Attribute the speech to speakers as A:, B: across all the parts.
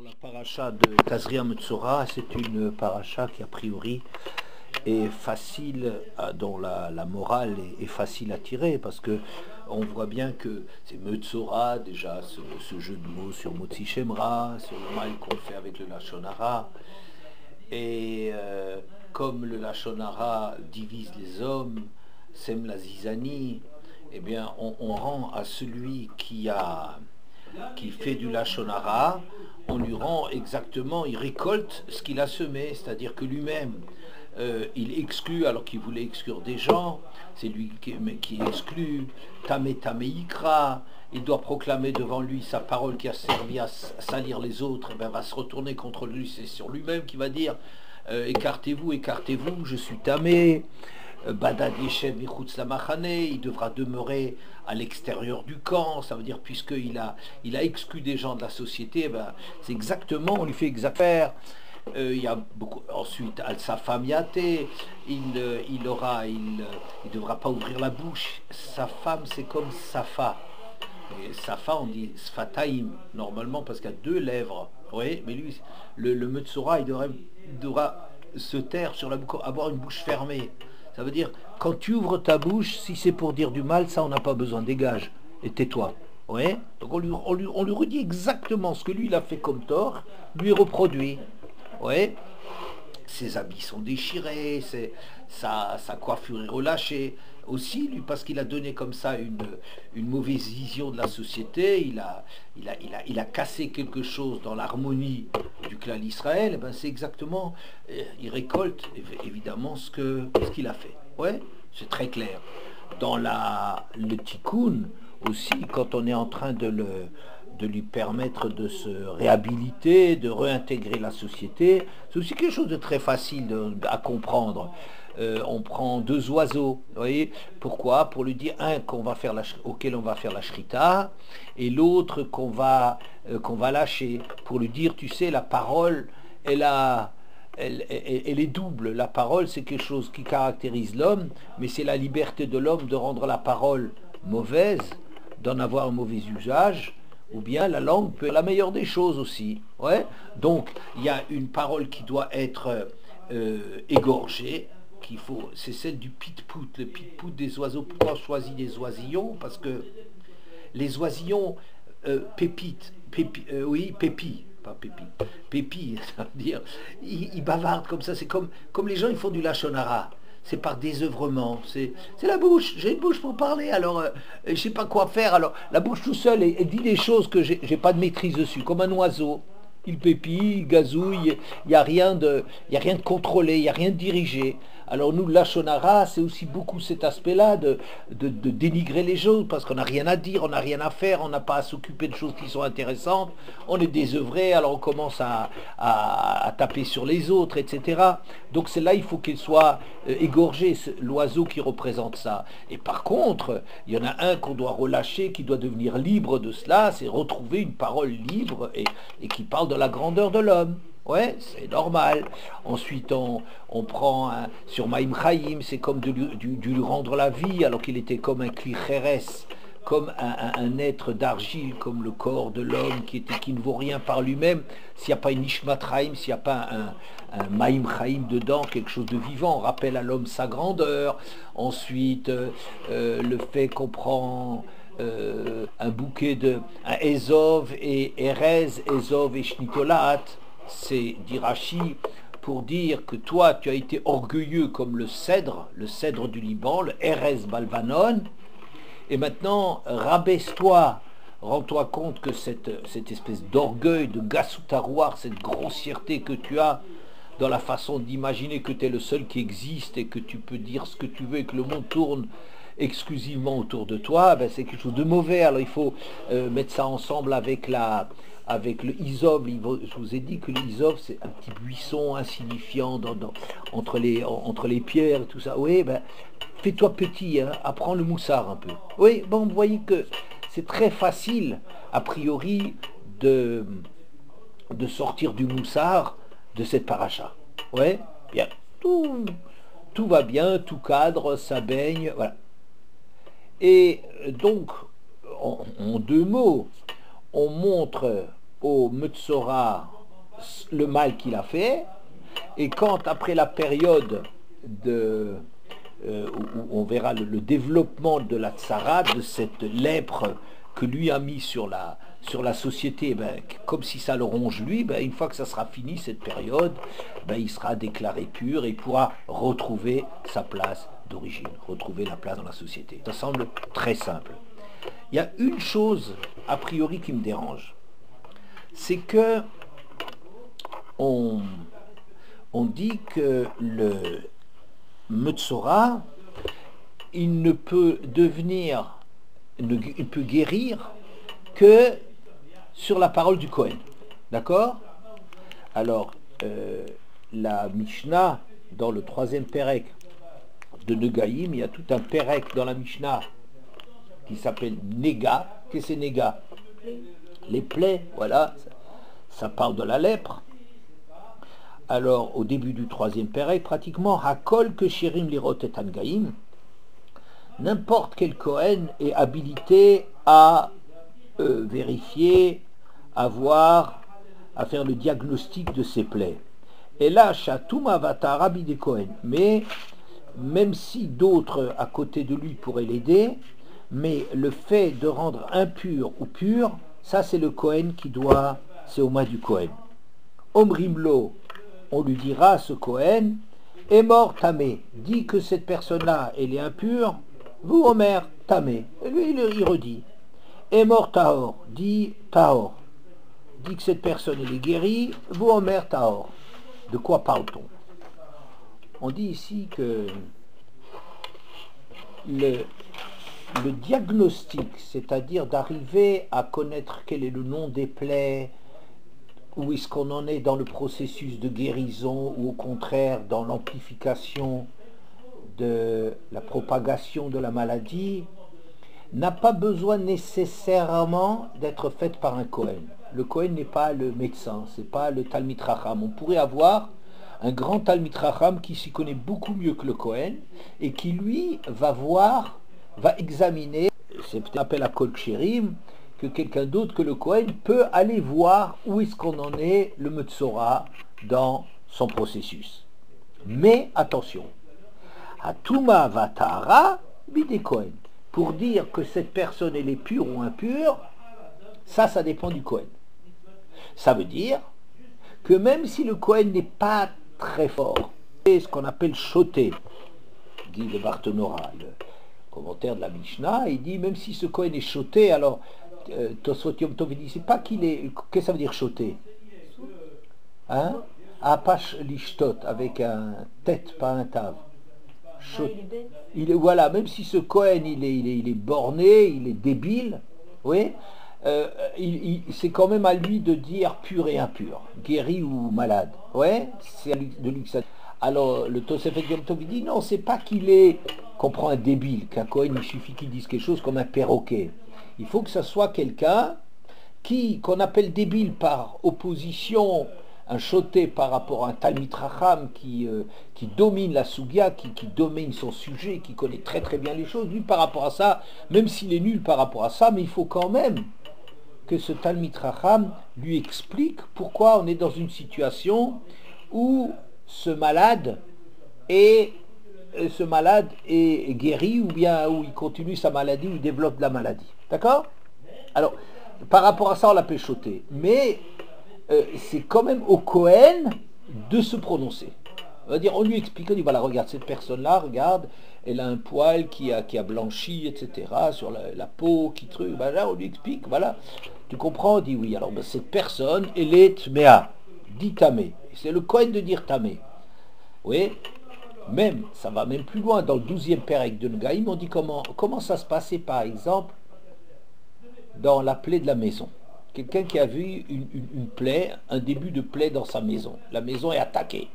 A: Alors la paracha de Tazria Metzora, c'est une paracha qui a priori est facile, dont la morale est facile à tirer, parce que on voit bien que c'est Metzora, déjà ce jeu de mots sur Motzi Shemra, sur le mal qu'on fait avec le Lashon Hara, et comme le Lashon Hara divise les hommes, sème la zizanie, eh bien on rend à celui qui fait du Lashon Hara, on lui rend exactement, il récolte ce qu'il a semé, c'est-à-dire que lui-même, il exclut alors qu'il voulait exclure des gens, c'est lui qui exclut, Tamé Tamé Ikra, il doit proclamer devant lui sa parole qui a servi à salir les autres, et bien va se retourner contre lui, c'est sur lui-même qui va dire écartez-vous, écartez-vous, je suis Tamé. Badad Yeshev Michutz Lamachane, il devra demeurer à l'extérieur du camp, ça veut dire puisqu'il a exclu des gens de la société, ben, c'est exactement, on lui fait exactement. Il y a beaucoup, ensuite sa femme Yaté, il devra pas ouvrir la bouche, sa femme c'est comme Safa, et Safa on dit Sfataim normalement parce qu'il y a deux lèvres, oui, mais lui le Metzora il devra se taire sur la bouche, avoir une bouche fermée. Ça veut dire, quand tu ouvres ta bouche, si c'est pour dire du mal, ça on n'a pas besoin, dégage, et tais-toi. Ouais. Donc on lui redit exactement ce que lui il a fait comme tort, lui reproduit. Ouais. Ses habits sont déchirés, sa coiffure est relâchée. Aussi, lui, parce qu'il a donné comme ça une mauvaise vision de la société, il a cassé quelque chose dans l'harmonie du clan d'Israël, ben c'est exactement, il récolte évidemment ce qu'il a fait. Ouais, c'est très clair. Dans le tikkun aussi, quand on est en train de lui permettre de se réhabiliter, de réintégrer la société, c'est aussi quelque chose de très facile à comprendre. On prend deux oiseaux, vous voyez, pourquoi? Pour lui dire un auquel on va faire la shrita et l'autre qu'on va lâcher, pour lui dire, tu sais, la parole, elle est double. La parole, c'est quelque chose qui caractérise l'homme, mais c'est la liberté de l'homme de rendre la parole mauvaise, d'en avoir un mauvais usage, ou bien la langue peut être la meilleure des choses aussi. Ouais. Donc, il y a une parole qui doit être égorgée, c'est celle du pit-pout, le pit-pout des oiseaux. Pourquoi on choisit des oisillons? Parce que les oisillons pépit, pas pépi, pépi, ça veut dire, ils bavardent comme ça, c'est comme les gens, ils font du Lashon Hara. C'est par désœuvrement, c'est la bouche, j'ai une bouche pour parler, alors je sais pas quoi faire, alors la bouche tout seul, elle dit des choses que j'ai pas de maîtrise dessus, comme un oiseau, il pépille, il gazouille, il n'y a rien de contrôlé, il n'y a rien de dirigé. Alors nous, le Lashon Hara, c'est aussi beaucoup cet aspect-là de dénigrer les choses, parce qu'on n'a rien à dire, on n'a rien à faire, on n'a pas à s'occuper de choses qui sont intéressantes, on est désœuvré, alors on commence à taper sur les autres, etc. Donc c'est là, il faut qu'il soit égorgé, l'oiseau qui représente ça. Et par contre, il y en a un qu'on doit relâcher, qui doit devenir libre de cela, c'est retrouver une parole libre et qui parle de la grandeur de l'homme. Ouais, c'est normal. Ensuite, on prend sur Maïm Chaim, c'est comme de lui rendre la vie, alors qu'il était comme un Kli Cheres, comme un être d'argile, comme le corps de l'homme qui ne vaut rien par lui-même. S'il n'y a pas une Nishmat Chaim, s'il n'y a pas un Maïm Chaim dedans, quelque chose de vivant, on rappelle à l'homme sa grandeur. Ensuite, le fait qu'on prend un bouquet un Ezov et Erez, Ezov et Shnitolat, c'est d'Irachi pour dire que toi tu as été orgueilleux comme le cèdre du Liban, le Erez Balvanon, et maintenant rabaisse-toi, rends-toi compte que cette espèce d'orgueil, de gasoutaroir, cette grossièreté que tu as dans la façon d'imaginer que tu es le seul qui existe et que tu peux dire ce que tu veux et que le monde tourne exclusivement autour de toi, ben c'est quelque chose de mauvais. Alors il faut mettre ça ensemble avec le Izov. Je vous ai dit que l'Izov c'est un petit buisson insignifiant entre les pierres et tout ça. Oui, ben fais-toi petit, hein, apprends le moussard un peu. Oui, bon, vous voyez que c'est très facile a priori de sortir du moussard de cette paracha. Ouais, bien, tout va bien, tout cadre, ça baigne, voilà. Et donc, en deux mots, on montre au Metzora le mal qu'il a fait, et quand après la période où on verra le développement de la tsara, de cette lèpre que lui a mis sur la société, comme si ça le ronge lui, une fois que ça sera fini cette période, il sera déclaré pur et il pourra retrouver sa place d'origine, retrouver la place dans la société. Ça semble très simple. Il y a une chose a priori qui me dérange, c'est que on dit que le Metzora, il ne peut guérir que sur la parole du Kohen. D'accord? Alors, la Mishnah, dans le 3e Pérec de Negaïm, il y a tout un Pérec dans la Mishnah qui s'appelle Nega. Qu'est-ce que c'est Nega? Les plaies, voilà, ça parle de la lèpre. Alors, au début du 3e Pérec, pratiquement, Hakol que Shirim Lirot et Angaïm, n'importe quel Kohen est habilité à vérifier, à voir, à faire le diagnostic de ses plaies. Et là, Shatoum Avata Rabbi des Kohen. Mais, même si d'autres à côté de lui pourraient l'aider, mais le fait de rendre impur ou pur, ça c'est le Kohen qui doit, c'est au main du Kohen. Omrimlo, on lui dira à ce Kohen, est mort tamé, dit que cette personne-là, elle est impure, vous Omer tamé, et lui il redit. Est mort tahor, dit tahor, dit que cette personne elle est guérie, vous Omer tahor. De quoi parle-t-on? On dit ici que le diagnostic, c'est-à-dire d'arriver à connaître quel est le nom des plaies, où est-ce qu'on en est dans le processus de guérison, ou au contraire dans l'amplification de la propagation de la maladie, n'a pas besoin nécessairement d'être faite par un Kohen. Le Kohen n'est pas le médecin, c'est pas le Talmid Chacham. On pourrait avoir un grand Talmid Chacham qui s'y connaît beaucoup mieux que le Kohen et qui lui va examiner, c'est peut-être un appel à Kol Ksherim, que quelqu'un d'autre que le Kohen peut aller voir où est-ce qu'on en est le Metzora dans son processus. Mais attention, Atuma Vatara bide Kohen. Pour dire que cette personne elle est pure ou impure, ça dépend du Kohen. Ça veut dire que même si le Kohen n'est pas très fort, c'est ce qu'on appelle choté, dit le Barthénora, le commentaire de la Mishnah, il dit même si ce Kohen est choté, alors Tosfot Yom Tov dit c'est pas qu'il est. Qu'est-ce que ça veut dire choté? Hein? Apache lishtot avec un tête, pas un tav. Voilà, même si ce Kohen il est borné, il est débile, oui, c'est quand même à lui de dire pur et impur, guéri ou malade. Ouais, c'est à lui de lui que ça. Alors le Tosefet Yom Tov dit non, c'est pas qu'il est qu'on prend un débile, qu'un Kohen il suffit qu'il dise quelque chose comme un perroquet. Il faut que ça soit quelqu'un qu'on appelle débile par opposition, un choté par rapport à un Talmid Chacham qui domine la Sugya, qui domine son sujet, qui connaît très très bien les choses. Lui par rapport à ça, même s'il est nul par rapport à ça, mais il faut quand même que ce Talmid Chacham lui explique pourquoi on est dans une situation où ce malade est guéri, ou bien où il continue sa maladie, ou il développe de la maladie. D'accord? Alors, par rapport à ça, on l'appelle choté. Mais c'est quand même au Kohen de se prononcer. On va dire, on lui explique, on dit, voilà, regarde, cette personne-là, regarde, elle a un poil qui a blanchi, etc., sur la peau, qui truc, ben là, on lui explique, voilà. Tu comprends? On dit, oui, alors cette personne, elle est tméa, dit tamé. C'est le Kohen de dire tamé. Oui, même, ça va même plus loin, dans le 12e Pérec de Negaïm, on dit comment ça se passait, par exemple, dans la plaie de la maison. Quelqu'un qui a vu une plaie, un début de plaie dans sa maison. La maison est attaquée.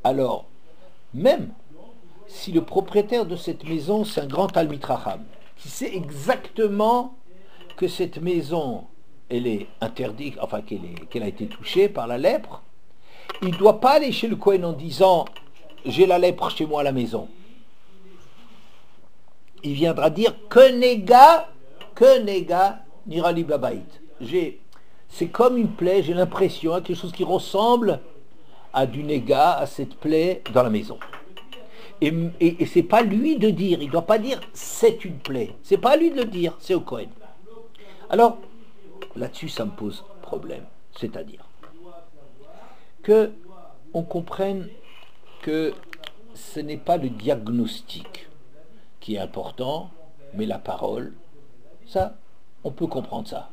A: Alors, même si le propriétaire de cette maison, c'est un grand Talmid Chacham, qui sait exactement que cette maison, elle est interdite, enfin qu'elle a été touchée par la lèpre, il ne doit pas aller chez le Kohen en disant « j'ai la lèpre chez moi à la maison ». Il viendra dire « que nega nirali babaït ». c'est comme une plaie, j'ai l'impression, quelque chose qui ressemble à du négat, à cette plaie dans la maison. Et c'est pas lui de dire, il ne doit pas dire c'est une plaie. C'est pas à lui de le dire, c'est au Kohen. Alors, là-dessus, ça me pose problème. C'est-à-dire que on comprenne que ce n'est pas le diagnostic qui est important, mais la parole. Ça, on peut comprendre ça.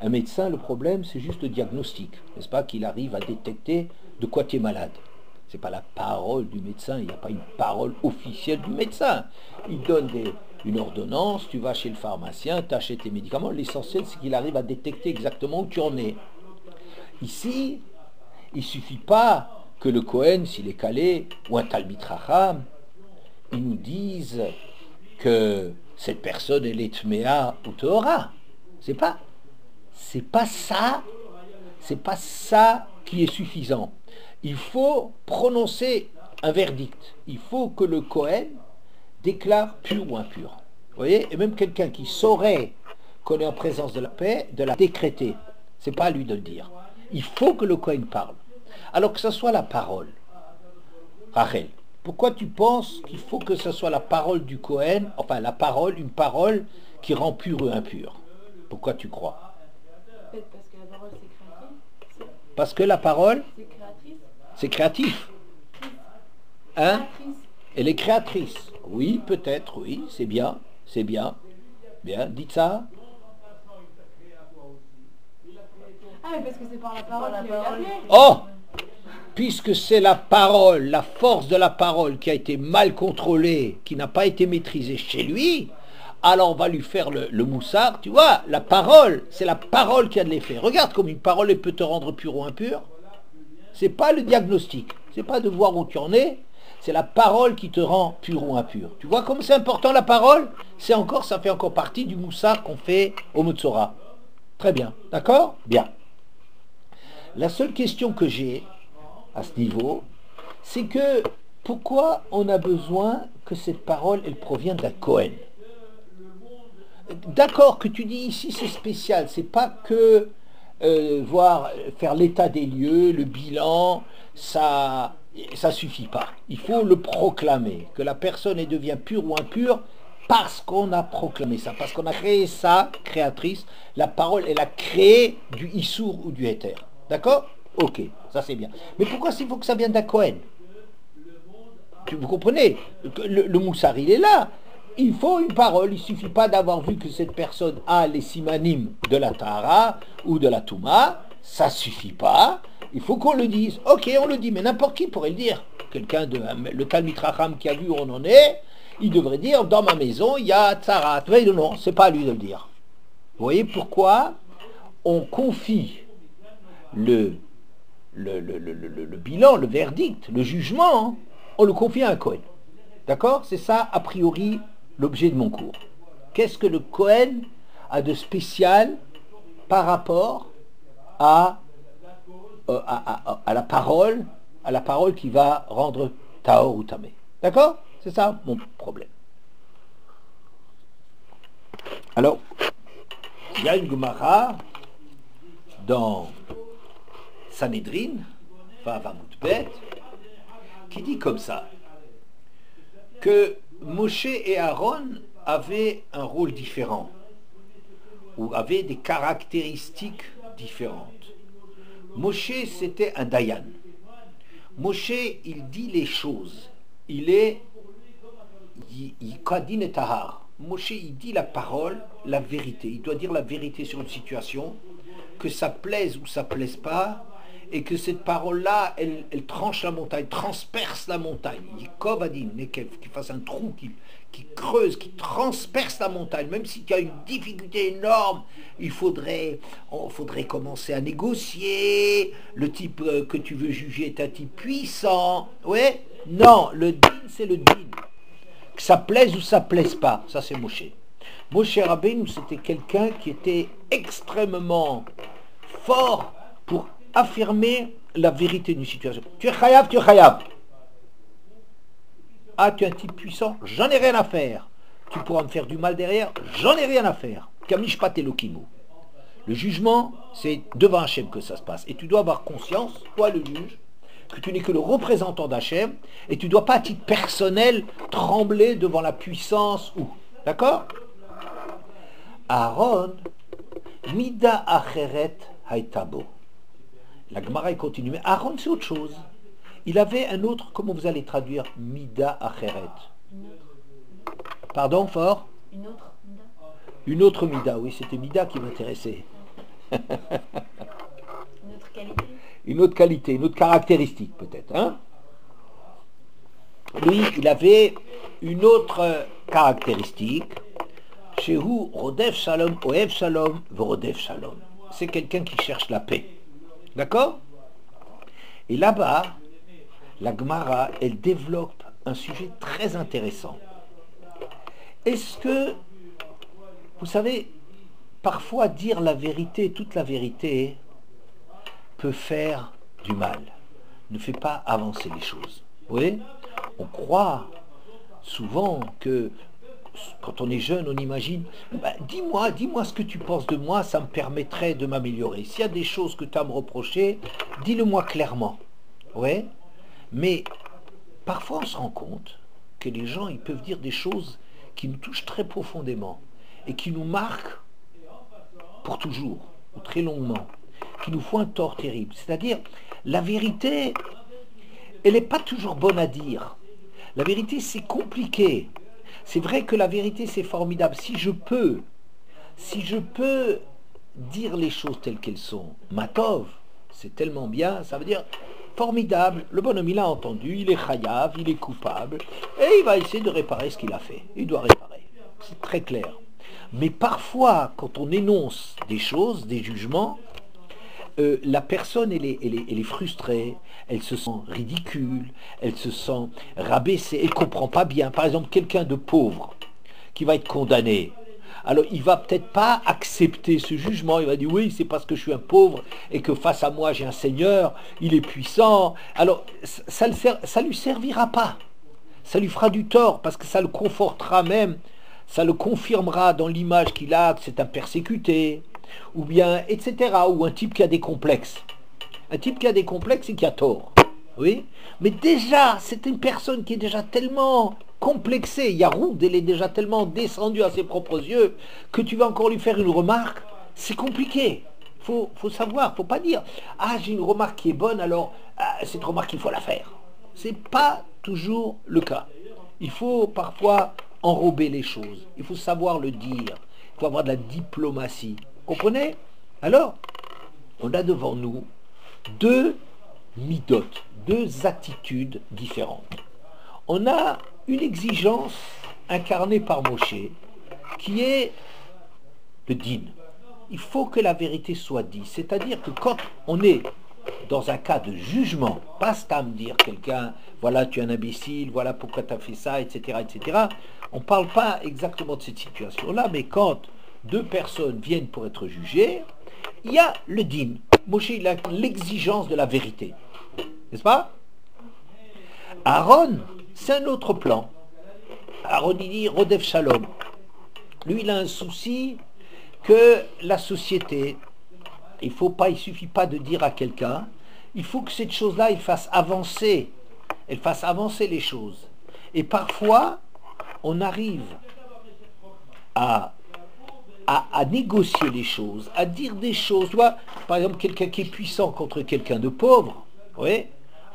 A: Un médecin, le problème, c'est juste le diagnostic, n'est-ce pas, qu'il arrive à détecter de quoi tu es malade. C'est pas la parole du médecin, il n'y a pas une parole officielle du médecin. Il donne une ordonnance, tu vas chez le pharmacien, tu achètes tes médicaments. L'essentiel, c'est qu'il arrive à détecter exactement où tu en es. Ici, il ne suffit pas que le Kohen, s'il est calé, ou un Talmid Chacham, ils nous disent que cette personne elle est Tmea ou Tehora. C'est pas ça qui est suffisant. Il faut prononcer un verdict. Il faut que le Kohen déclare pur ou impur. Vous voyez? Et même quelqu'un qui saurait qu'on est en présence de la paix, de la décréter. C'est pas à lui de le dire. Il faut que le Kohen parle. Alors que ce soit la parole. Rachel, pourquoi tu penses qu'il faut que ce soit la parole du Kohen, enfin la parole, une parole qui rend pur ou impur? Pourquoi tu crois?
B: Peut-être parce que la parole c'est créatif.
A: Parce que la parole,
B: C'est créatrice.
A: c'est créatif. Hein?
B: Créatrice.
A: Elle est créatrice. Oui, peut-être, oui, c'est bien, c'est bien. Bien, dites ça.
B: Ah mais parce que c'est par la parole qu'il a appelé.
A: Oh! Puisque c'est la parole, la force de la parole qui a été mal contrôlée, qui n'a pas été maîtrisée chez lui, alors on va lui faire le moussard. Tu vois, la parole, c'est la parole qui a de l'effet. Regarde comme une parole elle peut te rendre pur ou impur. C'est pas le diagnostic, c'est pas de voir où tu en es, c'est la parole qui te rend pur ou impur. Tu vois comme c'est important la parole? Ça fait encore partie du moussard qu'on fait au Metzora. Très bien, d'accord? Bien. La seule question que j'ai à ce niveau, c'est que pourquoi on a besoin que cette parole, elle provient d'un Kohen? D'accord que tu dis ici c'est spécial, c'est pas que faire l'état des lieux, le bilan, ça suffit pas. Il faut le proclamer, que la personne elle devient pure ou impure parce qu'on a proclamé ça, parce qu'on a créé ça, créatrice, la parole elle a créé du Issour ou du Éther. D'accord? Ok, ça c'est bien. Mais pourquoi il faut que ça vienne d'un Kohen? Vous comprenez? Le moussard il est là. Il faut une parole, il ne suffit pas d'avoir vu que cette personne a les simanim de la Tahara ou de la Touma, ça suffit pas, il faut qu'on le dise. Ok, on le dit, mais n'importe qui pourrait le dire. Le Talmid Chacham qui a vu où on en est, il devrait dire, dans ma maison, il y a Tzarat. Non, c'est pas à lui de le dire. Vous voyez pourquoi on confie le bilan, le verdict, le jugement, on le confie à un Kohen. D'accord? C'est ça, a priori, l'objet de mon cours. Qu'est-ce que le Kohen a de spécial par rapport à la parole qui va rendre Tahor ou Tamé. D'accord? C'est ça mon problème. Alors, il y a une Gemara dans Sanhedrin, Vavamutbet, qui dit comme ça, que Moshe et Aaron avaient un rôle différent, ou avaient des caractéristiques différentes. Moshe, c'était un Dayan. Moshe, il dit les choses. Il est Kadin et Tahar. Moshe, il dit la parole, la vérité. Il doit dire la vérité sur une situation, que ça plaise ou ça plaise pas, et que cette parole-là, elle tranche la montagne, transperce la montagne. Yikov qui fasse un trou, qui creuse, qui transperce la montagne, même s'il y a une difficulté énorme, il faudrait commencer à négocier, le type que tu veux juger est un type puissant. Ouais? Non, le din, c'est le din. Que ça plaise ou ça plaise pas, ça c'est Moshe. Moshe Rabbeinu, c'était quelqu'un qui était extrêmement fort pour affirmer la vérité d'une situation. Tu es chayav, tu es chayav. Ah, tu es un type puissant, j'en ai rien à faire. Tu pourras me faire du mal derrière, j'en ai rien à faire. Kamishpat Elokimu. Le jugement, c'est devant Hachem que ça se passe. Et tu dois avoir conscience, toi le juge, que tu n'es que le représentant d'Hachem, et tu ne dois pas à titre personnel trembler devant la puissance ou. D'accord? Aaron, Mida Acheret Haitabo. La Gemara continue. Mais Aaron, c'est autre chose. Il avait un autre, comment vous allez traduire Mida Acheret? Pardon, fort?
B: Une autre Mida.
A: Une autre Mida, oui, c'était Mida qui m'intéressait.
B: Une autre qualité.
A: Une autre qualité, une autre caractéristique peut-être. Hein? Lui, il avait une autre caractéristique. Shehu Rodef Shalom, Oev Shalom, Vorodef Shalom. C'est quelqu'un qui cherche la paix. D'accord? Et là-bas, la Gemara, elle développe un sujet très intéressant. Est-ce que, vous savez, parfois dire la vérité, toute la vérité, peut faire du mal, ne fait pas avancer les choses. Vous voyez? On croit souvent que quand on est jeune, on imagine, dis-moi ce que tu penses de moi, ça me permettrait de m'améliorer. S'il y a des choses que tu as à me reprocher, dis-le-moi clairement. Ouais? Mais parfois on se rend compte que les gens, ils peuvent dire des choses qui nous touchent très profondément et qui nous marquent pour toujours, ou très longuement, qui nous font un tort terrible. C'est-à-dire, la vérité, elle n'est pas toujours bonne à dire. La vérité, c'est compliqué. C'est vrai que la vérité, c'est formidable. Si je peux dire les choses telles qu'elles sont, Matov, c'est tellement bien, ça veut dire formidable. Le bonhomme, il a entendu, il est chayav, il est coupable, et il va essayer de réparer ce qu'il a fait. Il doit réparer. C'est très clair. Mais parfois, quand on énonce des choses, des jugements, la personne, elle est frustrée, elle se sent ridicule, elle se sent rabaissée, elle ne comprend pas bien. Par exemple, quelqu'un de pauvre qui va être condamné, alors il va peut-être pas accepter ce jugement, il va dire oui, c'est parce que je suis un pauvre et que face à moi j'ai un Seigneur, il est puissant. Alors ça lui servira pas, ça lui fera du tort parce que ça le confortera même, ça le confirmera dans l'image qu'il a que c'est un persécuté, ou bien, etc., ou un type qui a des complexes. Un type qui a des complexes et qui a tort. Oui? Mais déjà, c'est une personne qui est déjà tellement complexée. Yaroud, elle est déjà tellement descendue à ses propres yeux que tu vas encore lui faire une remarque. C'est compliqué. Faut savoir, faut pas dire « Ah, j'ai une remarque qui est bonne, alors cette remarque, il faut la faire. » C'est pas toujours le cas. Il faut parfois enrober les choses. Il faut savoir le dire. Il faut avoir de la diplomatie. Comprenez? Alors, on a devant nous deux midotes, deux attitudes différentes. On a une exigence incarnée par Moshe, qui est le din. Il faut que la vérité soit dite. C'est-à-dire que quand on est dans un cas de jugement, pas à me dire quelqu'un, voilà, tu es un imbécile, voilà pourquoi tu as fait ça, etc., etc. On ne parle pas exactement de cette situation-là, mais quand deux personnes viennent pour être jugées, il y a le din. Moshe, il a l'exigence de la vérité. N'est-ce pas? Aaron, c'est un autre plan. Aaron, il dit Rodef Shalom. Lui, il a un souci que la société, il suffit pas de dire à quelqu'un, il faut que cette chose-là, elle fasse avancer les choses. Et parfois, on arrive à négocier les choses, à dire des choses. Tu vois, par exemple, quelqu'un qui est puissant contre quelqu'un de pauvre, oui,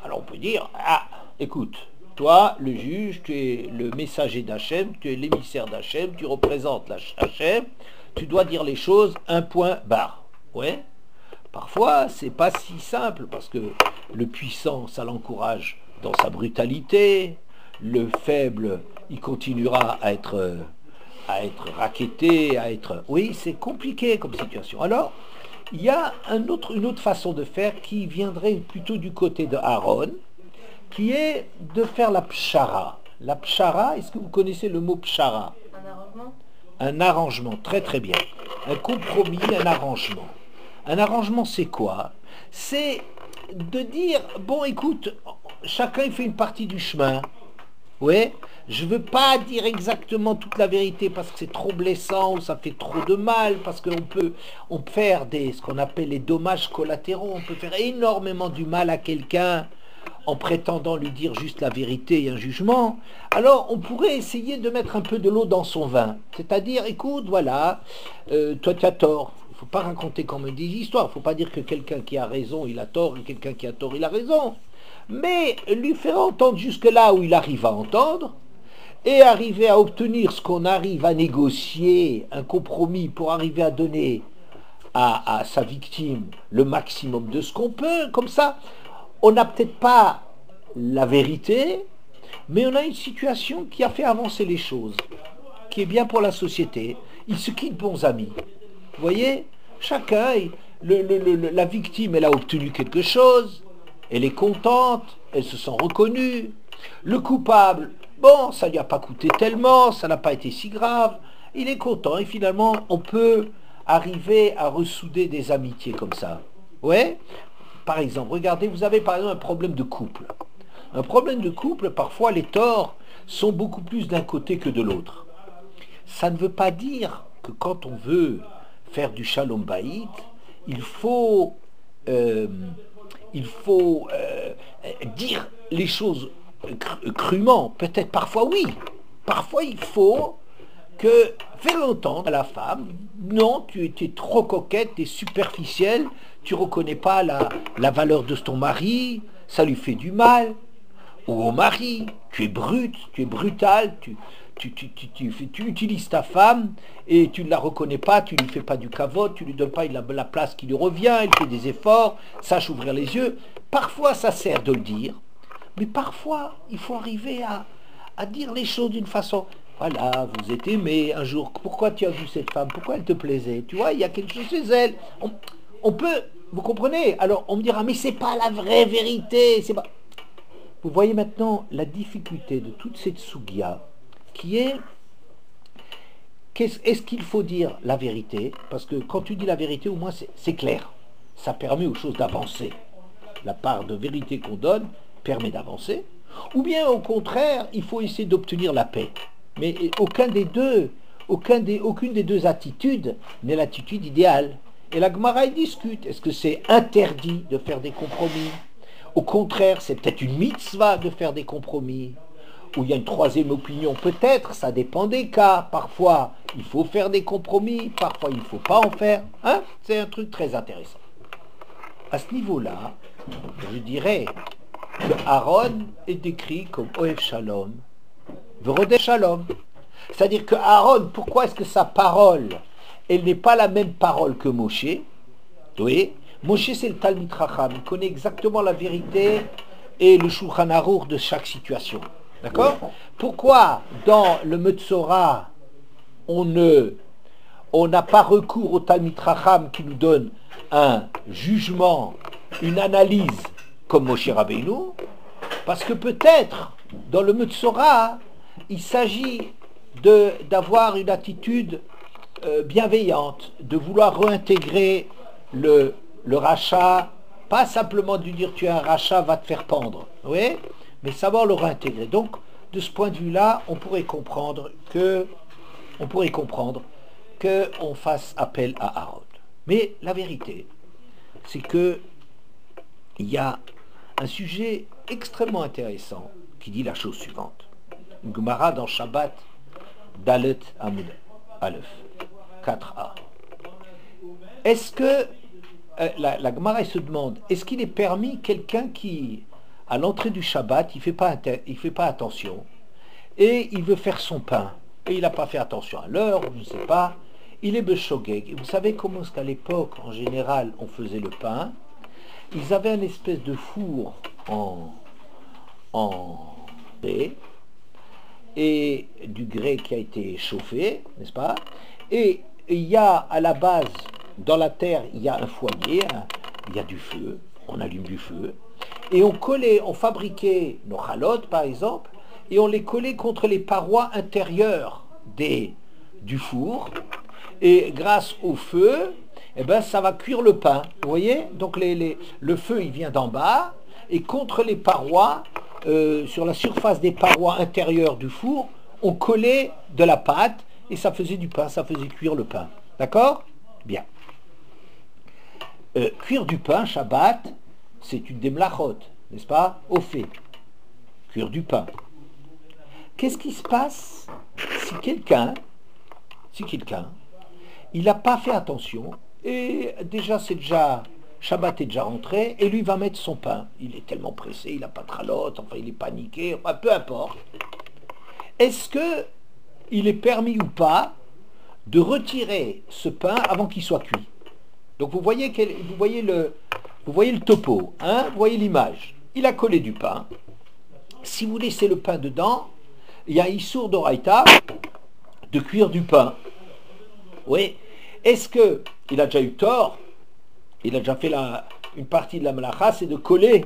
A: alors on peut dire, ah, écoute, toi, le juge, tu es le messager d'Hachem, tu es l'émissaire d'Hachem, tu représentes Hachem, tu dois dire les choses, un point barre. Ouais. Parfois, c'est pas si simple, parce que le puissant, ça l'encourage dans sa brutalité, le faible, il continuera à être racketté, Oui, c'est compliqué comme situation. Alors, il y a une autre façon de faire qui viendrait plutôt du côté de Aaron, qui est de faire la pshara. La pshara, est-ce que vous connaissez le mot pshara?
B: Un arrangement?
A: Un arrangement, très très bien. Un compromis, un arrangement. Un arrangement, c'est quoi? C'est de dire, bon, écoute, chacun il fait une partie du chemin. Ouais, je veux pas dire exactement toute la vérité parce que c'est trop blessant ou ça fait trop de mal, parce on peut faire ce qu'on appelle les dommages collatéraux, on peut faire énormément du mal à quelqu'un en prétendant lui dire juste la vérité et un jugement. Alors on pourrait essayer de mettre un peu de l'eau dans son vin, c'est-à-dire, écoute, voilà, toi tu as tort. Il ne faut pas raconter comme des histoires, il ne faut pas dire que quelqu'un qui a raison il a tort et quelqu'un qui a tort il a raison, mais lui faire entendre jusque là où il arrive à entendre, et arriver à obtenir ce qu'on arrive à négocier, un compromis pour arriver à donner à sa victime le maximum de ce qu'on peut, comme ça, on n'a peut-être pas la vérité, mais on a une situation qui a fait avancer les choses, qui est bien pour la société. Ils se quittent bons amis. Vous voyez, chacun, la victime, elle a obtenu quelque chose, elle est contente, elle se sent reconnue. Le coupable, bon, ça ne lui a pas coûté tellement, ça n'a pas été si grave, il est content et finalement, on peut arriver à ressouder des amitiés comme ça. Ouais. Par exemple, regardez, vous avez par exemple un problème de couple. Un problème de couple, parfois les torts sont beaucoup plus d'un côté que de l'autre. Ça ne veut pas dire que quand on veut faire du shalom bayit, il faut dire les choses crûment. Peut-être parfois oui. Parfois il faut que faire entendre à la femme, non, tu es trop coquette, tu es superficielle, tu ne reconnais pas la valeur de ton mari, ça lui fait du mal. Ou au mari, tu es brute, tu es brutal, tu utilises ta femme et tu ne la reconnais pas, tu ne lui fais pas du kavod, tu ne lui donnes pas la place qui lui revient, elle fait des efforts, sache ouvrir les yeux. Parfois ça sert de le dire, mais parfois il faut arriver à dire les choses d'une façon... Voilà, vous êtes aimé un jour, pourquoi tu as vu cette femme, pourquoi elle te plaisait, tu vois, il y a quelque chose chez elle. On peut, vous comprenez, alors on me dira, mais c'est pas la vraie vérité, c'est pas... Vous voyez maintenant la difficulté de toute cette sugia, qui est, est-ce qu'il faut dire la vérité? Parce que quand tu dis la vérité, au moins c'est clair, ça permet aux choses d'avancer. La part de vérité qu'on donne permet d'avancer, ou bien au contraire, il faut essayer d'obtenir la paix. Mais aucune des deux attitudes n'est l'attitude idéale. Et la Gemara discute. Est-ce que c'est interdit de faire des compromis? Au contraire, c'est peut-être une mitzvah de faire des compromis. Ou il y a une troisième opinion, peut-être, ça dépend des cas. Parfois, il faut faire des compromis, parfois, il ne faut pas en faire. Hein? C'est un truc très intéressant. À ce niveau-là, je dirais que Aaron est décrit comme Oev Shalom, Verodeh Shalom. C'est-à-dire que Aaron, pourquoi est-ce que sa parole, elle n'est pas la même parole que Moshe? Oui, Moshe c'est le Talmid Chacham, il connaît exactement la vérité et le Shulchan Aruch de chaque situation. D'accord? Pourquoi dans le Metzora, on n'a pas recours au Talmid Chacham qui nous donne un jugement, une analyse comme Moshe Rabbeinu? Parce que peut-être dans le Metzora, il s'agit d'avoir une attitude bienveillante, de vouloir réintégrer le rachat, pas simplement de lui dire tu es un rachat, va te faire pendre, oui, mais savoir le réintégrer. Donc, de ce point de vue-là, on pourrait comprendre qu'on fasse appel à Aaron. Mais la vérité, c'est que il y a un sujet extrêmement intéressant qui dit la chose suivante. Une Gemara dans Shabbat, Dalet Amud Aleph, 4a. Est-ce que, la Gemara se demande, est-ce qu'il est permis quelqu'un qui, à l'entrée du Shabbat, il fait pas attention, et il veut faire son pain, et il n'a pas fait attention à l'heure, je ne sais pas, il est beshogeg. Et vous savez comment est-ce qu'à l'époque, en général, on faisait le pain? Ils avaient une espèce de four en grès, et du grès qui a été chauffé, n'est-ce pas? Et il y a à la base, dans la terre, il y a un foyer, il y a du feu, on allume du feu, et on fabriquait nos chalotes par exemple, et on les collait contre les parois intérieures du four, et grâce au feu, eh ben, ça va cuire le pain, vous voyez? Donc le feu il vient d'en bas, et contre les parois, sur la surface des parois intérieures du four, on collait de la pâte et ça faisait du pain, ça faisait cuire le pain. D'accord? Bien. Cuire du pain, Shabbat, c'est une des mlachot, n'est-ce pas? Au fait. Cuire du pain. Qu'est-ce qui se passe si quelqu'un, il n'a pas fait attention, et Shabbat est déjà rentré, et lui va mettre son pain. Il est tellement pressé, il n'a pas de ralotte, enfin il est paniqué, enfin peu importe. Est-ce que il est permis ou pas de retirer ce pain avant qu'il soit cuit? Donc vous voyez le topo, hein, vous voyez l'image. Il a collé du pain. Si vous laissez le pain dedans, il y a Issour d'Oraïta de cuire du pain. Oui. Est-ce que il a déjà eu tort? Il a déjà fait une partie de la melacha, c'est de coller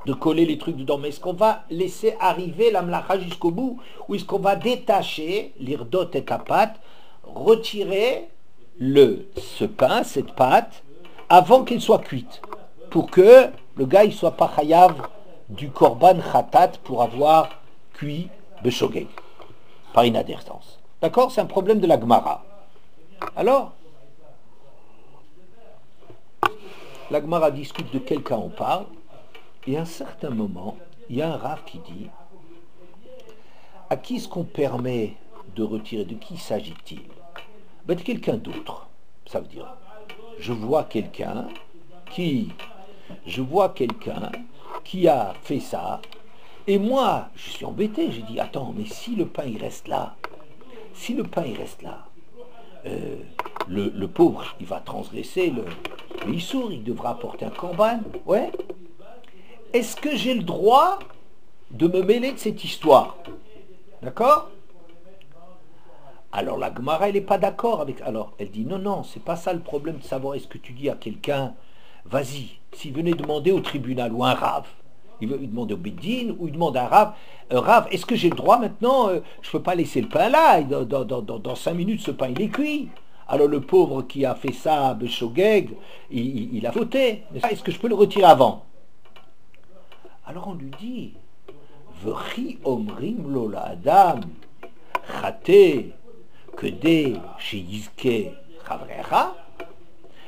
A: les trucs dedans. Mais est-ce qu'on va laisser arriver la melacha jusqu'au bout? Ou est-ce qu'on va détacher l'irdot et la pâte, retirer ce pain, cette pâte, avant qu'elle soit cuite, pour que le gars il soit pas chayav du korban khatat pour avoir cuit beshogeg, par inadvertance. D'accord? C'est un problème de la Gemara. Alors, la Gemara discute de quel cas on parle, et à un certain moment, il y a un Rav qui dit à qui est-ce qu'on permet de retirer, de qui s'agit-il? De quelqu'un d'autre. Ça veut dire, je vois quelqu'un qui a fait ça, et moi, je suis embêté, j'ai dit, attends, mais si le pain il reste là, le pauvre, il va transgresser le issour, il devra apporter un korban, ouais. Est-ce que j'ai le droit de me mêler de cette histoire? D'accord? Alors la Gemara, elle n'est pas d'accord avec... Alors, elle dit, non, c'est pas ça le problème de savoir est-ce que tu dis à quelqu'un, vas-y, s'il venait demander au tribunal, ou un Rav, il demande au Bédine, ou il demande à un Rav, est-ce que j'ai le droit maintenant, je ne peux pas laisser le pain là, dans 5 minutes, ce pain, il est cuit. Alors le pauvre qui a fait ça, Beshogeg, il a fauté. Est-ce que je peux le retirer avant? Alors on lui dit, V'chi omrim lo la adam, chate, kede sheyizke chavrecha.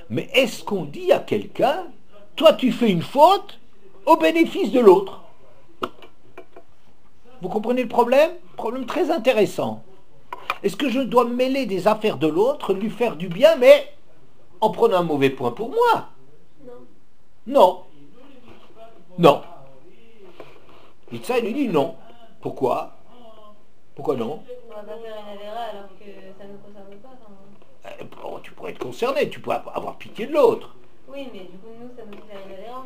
A: Mais est-ce qu'on dit à quelqu'un, toi tu fais une faute au bénéfice de l'autre? Vous comprenez le problème? Problème très intéressant. Est-ce que je dois me mêler des affaires de l'autre, lui faire du bien, mais en prenant un mauvais point pour moi? Non. Itza, il lui dit non. Pourquoi? Pourquoi non?
B: On va pas faire une avéra alors que ça ne nous concerne pas.
A: Bon, tu pourrais être concerné, tu pourrais avoir pitié de l'autre.
B: Oui, mais du coup, nous, ça nous fait une avéra.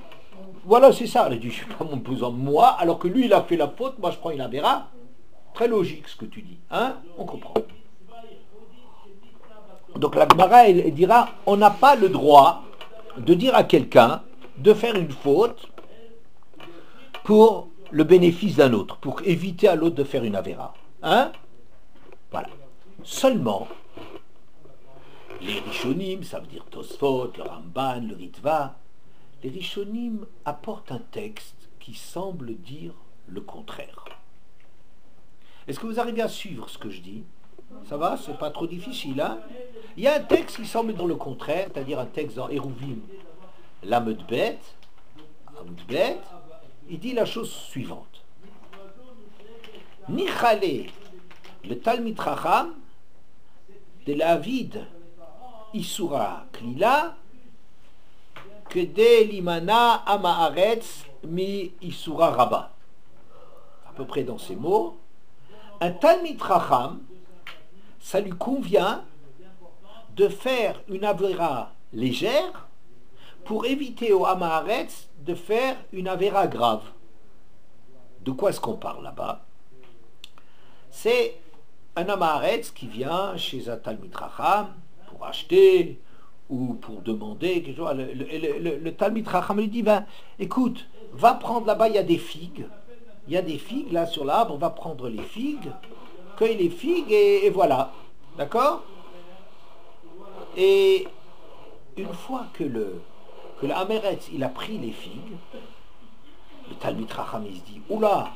A: Voilà, c'est ça. Elle dit, je ne suis pas mon besoin de moi, alors que lui, il a fait la faute, moi, je prends une avéra. Très logique, ce que tu dis. Hein? On comprend. Donc, la Gemara, elle dira, on n'a pas le droit de dire à quelqu'un de faire une faute pour le bénéfice d'un autre, pour éviter à l'autre de faire une avéra. Hein? Voilà. Seulement, les Rishonim, ça veut dire Tosfot, le Ramban, le Ritva, les Rishonim apportent un texte qui semble dire le contraire. Est-ce que vous arrivez à suivre ce que je dis? Ça va? C'est pas trop difficile, hein? Il y a un texte qui semble dire le contraire, c'est-à-dire un texte dans Eruvim, Lamedbet, il dit la chose suivante. Nichale, le Talmid Chacham, de l'Avid Isura Klila, que de l'Imana Amaaretz mi Isura Rabba. À peu près dans ces mots, un Talmid Chacham, ça lui convient de faire une avéra légère pour éviter au Amaaretz de faire une avéra grave. De quoi est-ce qu'on parle là-bas? C'est un Amaaretz qui vient chez un Talmid Chacham pour acheter ou pour demander quelque chose. Le Talmid Chacham lui dit, ben, écoute, va prendre là-bas, il y a des figues là sur l'arbre, on va prendre les figues, cueille les figues et voilà. D'accord? Et une fois que le Améretz, il a pris les figues, Le Talmid Chacham, il se dit, oula,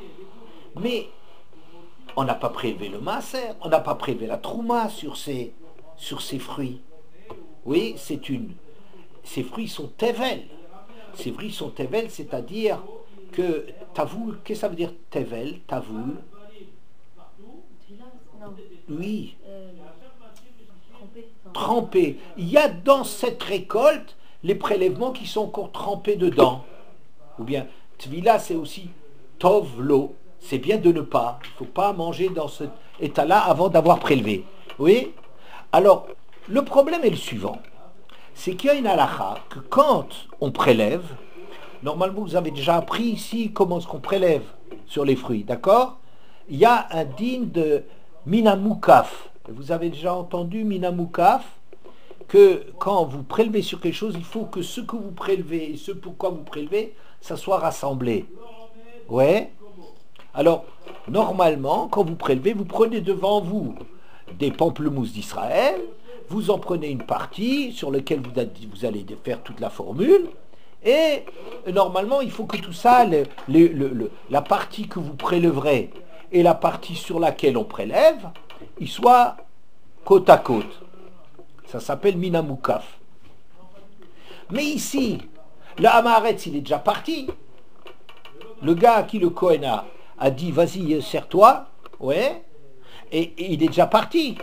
A: mais on n'a pas prélevé le maaser, on n'a pas prélevé la trouma sur ces fruits. Oui, ces fruits sont tevel. Ces fruits sont tevel, c'est-à-dire que tavoul, qu'est-ce que ça veut dire tevel, tavoul? Oui. Trempé. Il y a dans cette récolte les prélèvements qui sont encore trempés dedans. Ou bien, tvila, c'est aussi tovlo. C'est bien de ne pas. Il ne faut pas manger dans cet état-là avant d'avoir prélevé. Oui. Alors, le problème est le suivant. C'est qu'il y a une halakha que quand on prélève, normalement vous avez déjà appris ici comment est-ce qu'on prélève sur les fruits, d'accord? Il y a un din de minamoukaf. Vous avez déjà entendu minamoukaf, que quand vous prélevez sur quelque chose, il faut que ce que vous prélevez et ce pourquoi vous prélevez, ça soit rassemblé. Ouais. Alors, normalement, quand vous prélevez, vous prenez devant vous des pamplemousses d'Israël, vous en prenez une partie sur laquelle vous allez faire toute la formule, et normalement, il faut que tout ça, la partie que vous préleverez et la partie sur laquelle on prélève, ils soient côte à côte. Ça s'appelle minamoukaf. Mais ici, le Hamaretz, il est déjà parti. Le gars à qui le Kohen a dit, vas-y, serre-toi, ouais, et il est déjà parti.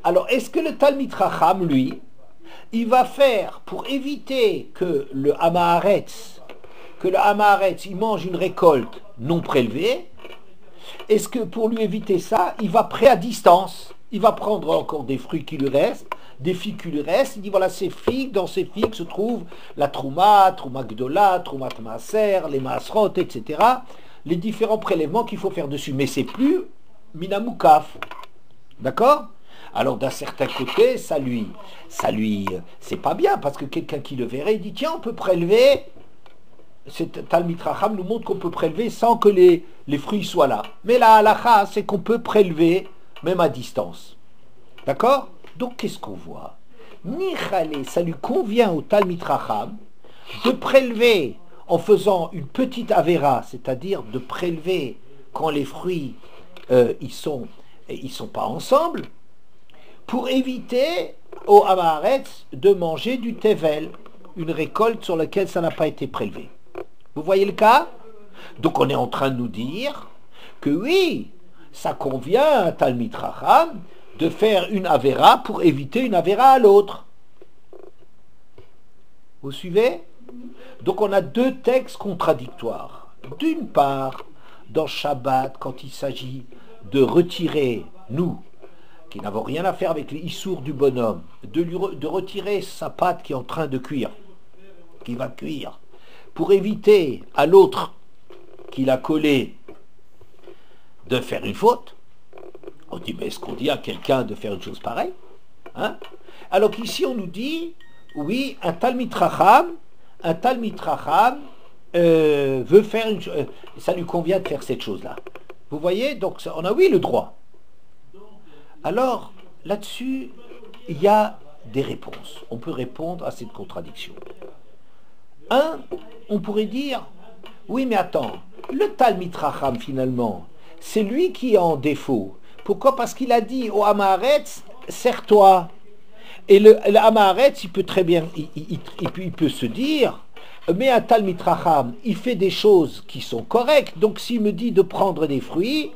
A: Alors, est-ce que le Talmid Chacham, lui, il va faire pour éviter que le Hamaretz, il mange une récolte non prélevée? Est-ce que pour lui éviter ça, il va prêt à distance? Il va prendre encore des fruits qui lui restent, des figues qui lui restent. Il dit voilà, ces figues, dans ces figues se trouve la trouma, trouma gdola, trouma maaser, les maasrot, etc. Les différents prélèvements qu'il faut faire dessus. Mais c'est plus minamoukaf. D'accord? Alors d'un certain côté, ça lui, c'est pas bien, parce que quelqu'un qui le verrait, il dit tiens, on peut prélever. Talmid Chacham nous montre qu'on peut prélever sans que les fruits soient là. Mais la halakha, c'est qu'on peut prélever même à distance. D'accord? Donc qu'est-ce qu'on voit? Nichale, ça lui convient au Talmid Chacham de prélever en faisant une petite avéra, c'est-à-dire de prélever quand les fruits ils sont pas ensemble, pour éviter au Hamaretz de manger du tevel, une récolte sur laquelle ça n'a pas été prélevé. Vous voyez le cas? Donc on est en train de nous dire que oui, ça convient à un Talmid Chacham de faire une avéra pour éviter une avéra à l'autre. Vous suivez? Donc on a deux textes contradictoires. D'une part, dans Shabbat, quand il s'agit de retirer, nous, qui n'avons rien à faire avec les issours du bonhomme, de retirer sa pâte qui est en train de cuire, qui va cuire, pour éviter à l'autre qui l'a collé de faire une faute. On dit, mais est-ce qu'on dit à quelqu'un de faire une chose pareille, hein? Alors qu'ici on nous dit, oui, un Talmid Chacham veut faire une chose, ça lui convient de faire cette chose-là. Vous voyez, donc on a oui le droit. Alors, là-dessus, il y a des réponses. On peut répondre à cette contradiction. On pourrait dire, oui mais attends, le Talmid Chacham finalement, c'est lui qui est en défaut. Pourquoi? Parce qu'il a dit au Hamaretz, serre-toi. Et le Hamaretz, il peut très bien, il peut se dire, mais un Talmid Chacham, il fait des choses qui sont correctes, donc s'il me dit de prendre des fruits,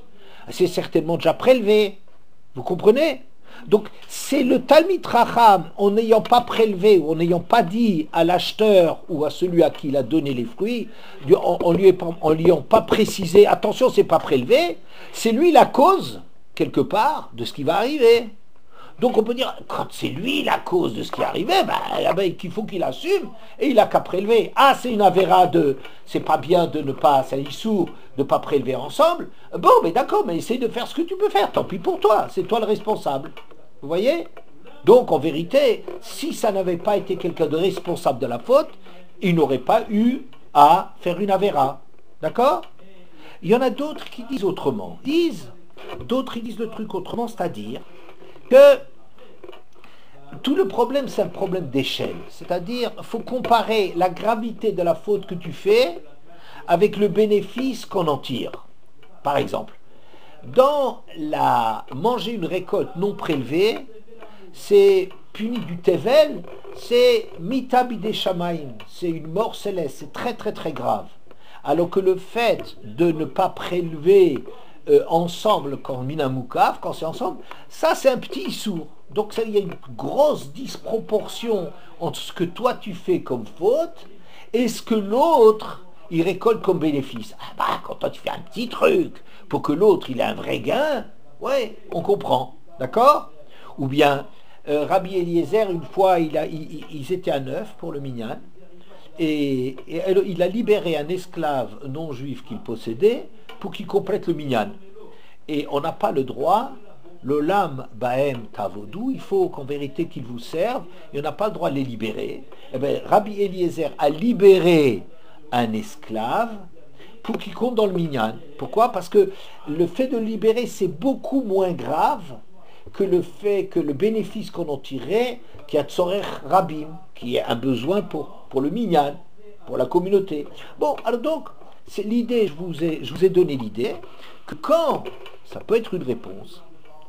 A: c'est certainement déjà prélevé. Vous comprenez? Donc c'est le Talmid Chacham, en n'ayant pas prélevé, ou en n'ayant pas dit à l'acheteur ou à celui à qui il a donné les fruits, en lui ayant pas précisé, attention, c'est pas prélevé, c'est lui la cause, quelque part, de ce qui va arriver. Donc on peut dire, quand c'est lui la cause de ce qui est arrivé, il faut qu'il assume, et il a qu'à prélever. Ah, c'est une avéra c'est pas bien de ne pas, c'est issour, de ne pas prélever ensemble. Bon, mais d'accord, mais essaye de faire ce que tu peux faire, tant pis pour toi, c'est toi le responsable. Vous voyez? Donc en vérité, si ça n'avait pas été quelqu'un de responsable de la faute, il n'aurait pas eu à faire une avéra. D'accord? Il y en a d'autres qui disent autrement. D'autres ils disent le truc autrement, c'est-à-dire que tout le problème, c'est un problème d'échelle. C'est-à-dire, il faut comparer la gravité de la faute que tu fais avec le bénéfice qu'on en tire. Par exemple, dans la manger une récolte non prélevée, c'est puni du tevel, c'est mitabide shamaim, c'est une mort céleste, c'est très très très grave. Alors que le fait de ne pas prélever ensemble quand minamoukav, quand c'est ensemble, ça c'est un petit sourd. Donc il y a une grosse disproportion entre ce que toi tu fais comme faute et ce que l'autre il récolte comme bénéfice. Ah bah quand toi tu fais un petit truc pour que l'autre il ait un vrai gain, ouais, on comprend, d'accord? Ou bien Rabbi Eliezer, une fois ils étaient à 9 pour le minyan, et il a libéré un esclave non juif qu'il possédait pour qu'il complète le minyan. Et on n'a pas le droit, le lam baem tavodou, il faut qu'en vérité qu'ils vous servent, et on n'a pas le droit de les libérer. Eh bien, Rabbi Eliezer a libéré un esclave pour qu'il compte dans le minyan. Pourquoi? Parce que le fait de le libérer, c'est beaucoup moins grave que le fait que le bénéfice qu'on en tirait, qui a tzorer rabim, qui est un besoin pour le minyan, pour la communauté. Bon, alors donc, c'est l'idée, je vous ai donné l'idée, que quand, ça peut être une réponse,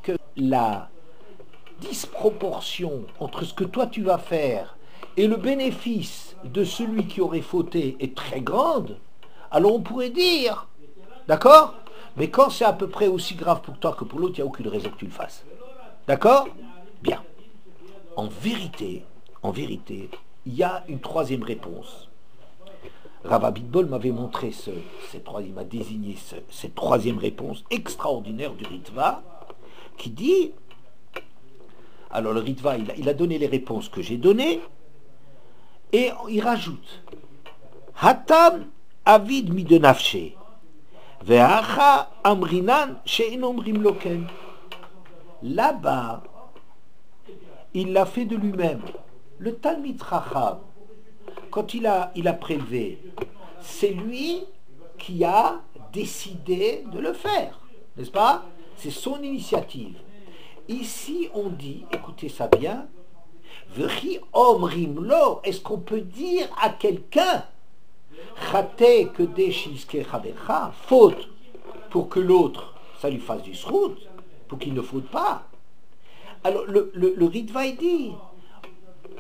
A: que la disproportion entre ce que toi tu vas faire et le bénéfice de celui qui aurait fauté est très grande, alors on pourrait dire, d'accord? Mais quand c'est à peu près aussi grave pour toi que pour l'autre, il n'y a aucune raison que tu le fasses. D'accord? Bien. En vérité, il y a une troisième réponse. Rav Abitbol m'avait montré il m'a désigné cette troisième réponse extraordinaire du Ritva, qui dit, alors le Ritva, il a donné les réponses que j'ai données, et il rajoute, Hatam avid midenafshe, ve'acha amrinan she'en omrim loken. Là-bas, il l'a fait de lui-même. Le Talmid Chacham, quand il a prélevé, c'est lui qui a décidé de le faire, n'est-ce pas? C'est son initiative. Ici, on dit, écoutez ça bien, V'chi omrim lo, est-ce qu'on peut dire à quelqu'un, Chate que deshiske chavercha, faute pour que l'autre, ça lui fasse du srout, pour qu'il ne faute pas. Alors le Ritva dit,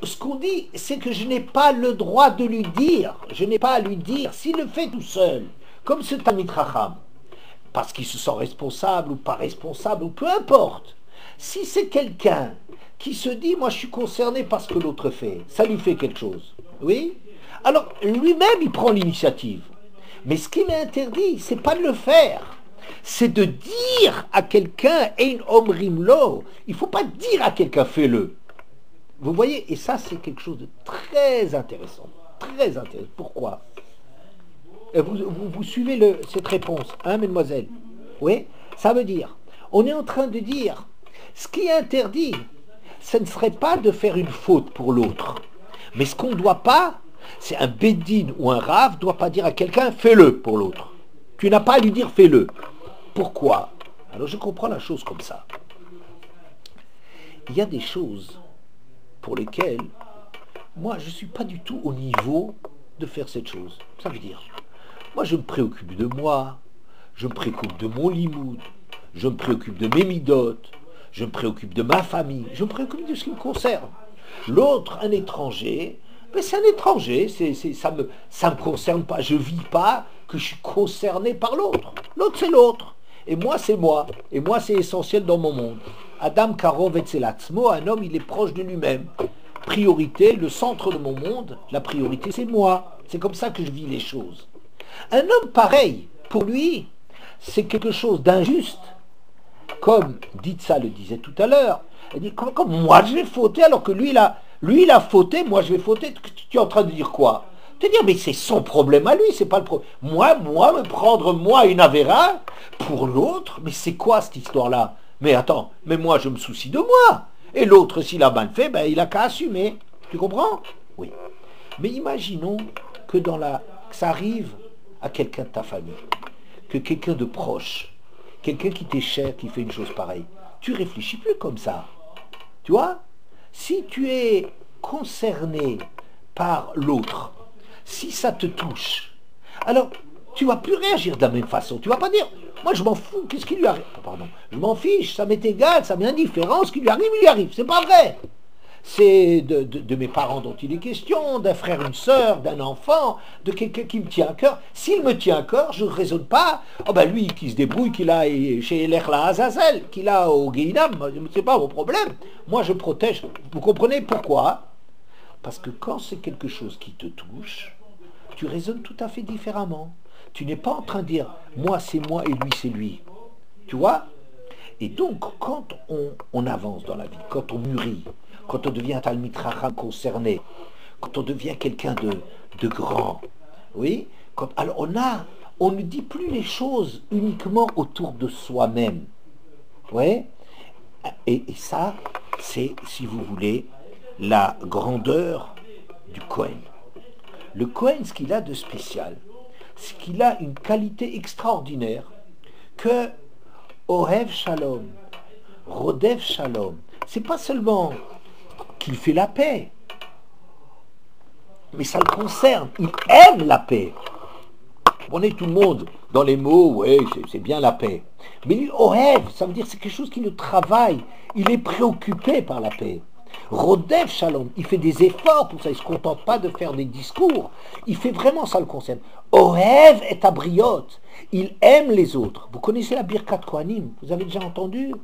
A: ce qu'on dit, c'est que je n'ai pas le droit de lui dire, je n'ai pas à lui dire, s'il le fait tout seul, comme ce Talmid Chacham, parce qu'il se sent responsable ou pas responsable, ou peu importe, si c'est quelqu'un qui se dit, moi je suis concerné par ce que l'autre fait, ça lui fait quelque chose, oui? Alors lui-même il prend l'initiative, mais ce qu'il est interdit, c'est pas de le faire, c'est de dire à quelqu'un ein omrim lo. Il ne faut pas dire à quelqu'un fais-le. Vous voyez, et ça c'est quelque chose de très intéressant. Très intéressant. Pourquoi? Vous suivez cette réponse, hein, mesdemoiselles? Oui? Ça veut dire, on est en train de dire, ce qui est interdit, ce ne serait pas de faire une faute pour l'autre. Mais ce qu'on ne doit pas, c'est un bédine ou un rave ne doit pas dire à quelqu'un fais-le pour l'autre. Tu n'as pas à lui dire fais-le. Pourquoi? Alors je comprends la chose comme ça. Il y a des choses pour lesquelles moi je ne suis pas du tout au niveau de faire cette chose. Ça veut dire, moi je me préoccupe de moi, je me préoccupe de mon limoud, je me préoccupe de mes midotes, je me préoccupe de ma famille, je me préoccupe de ce qui me concerne. L'autre, un étranger, mais c'est un étranger, ça me concerne pas, je vis pas que je suis concerné par l'autre. L'autre c'est l'autre. Et moi, c'est moi. Et moi, c'est essentiel dans mon monde. Adam Karov Etzelatzmo, un homme, il est proche de lui-même. Priorité, le centre de mon monde, la priorité, c'est moi. C'est comme ça que je vis les choses. Un homme pareil, pour lui, c'est quelque chose d'injuste. Comme Ditsa le disait tout à l'heure. Elle dit, comme moi, je vais fauter, alors que lui, il a fauté, moi, je vais fauter. Tu es en train de dire quoi? Te dire, mais c'est son problème à lui, c'est pas le problème. Moi, me prendre moi une avéra pour l'autre, mais c'est quoi cette histoire-là? Mais attends, mais moi je me soucie de moi. Et l'autre, s'il a mal fait, ben il a qu'à assumer. Tu comprends? Oui. Mais imaginons que que ça arrive à quelqu'un de ta famille, que quelqu'un de proche, quelqu'un qui t'est cher, qui fait une chose pareille. Tu réfléchis plus comme ça. Tu vois? Si tu es concerné par l'autre, si ça te touche, alors
C: tu vas plus réagir de la même façon. Tu vas pas dire, moi je m'en fous, qu'est-ce qui lui arrive? Pardon, je m'en fiche, ça m'est égal, ça m'est indifférent, ce qui lui arrive, il lui arrive. C'est pas vrai. C'est de mes parents dont il est question, d'un frère, une sœur, d'un enfant, de quelqu'un qui me tient à cœur. S'il me tient à cœur, je ne raisonne pas, oh ben lui qui se débrouille, qu'il a chez l'Echla Azazel, qu'il a au Guéinam, c'est pas mon problème. Moi je protège. Vous comprenez pourquoi? Parce que quand c'est quelque chose qui te touche, tu raisonnes tout à fait différemment. Tu n'es pas en train de dire, moi c'est moi et lui c'est lui. Tu vois? Et donc, quand on avance dans la vie, quand on mûrit, quand on devient Talmid Chacham concerné, quand on devient quelqu'un de grand, oui, alors on ne dit plus les choses uniquement autour de soi-même. Ouais, et ça, c'est, si vous voulez, la grandeur du Kohen. Le Kohen, ce qu'il a de spécial, c'est qu'il a une qualité extraordinaire que Ohev Shalom, Rodev Shalom. C'est pas seulement qu'il fait la paix, mais ça le concerne. Il aime la paix. On est tout le monde dans les mots, ouais, c'est bien la paix. Mais lui, Ohev, ça veut dire c'est quelque chose qui le travaille. Il est préoccupé par la paix. Rodev Shalom, il fait des efforts pour ça. Il ne se contente pas de faire des discours. Il fait vraiment, ça le concerne. Ohev est abriote. Il aime les autres. Vous connaissez la Birkat Kohanim? Vous avez déjà entendu?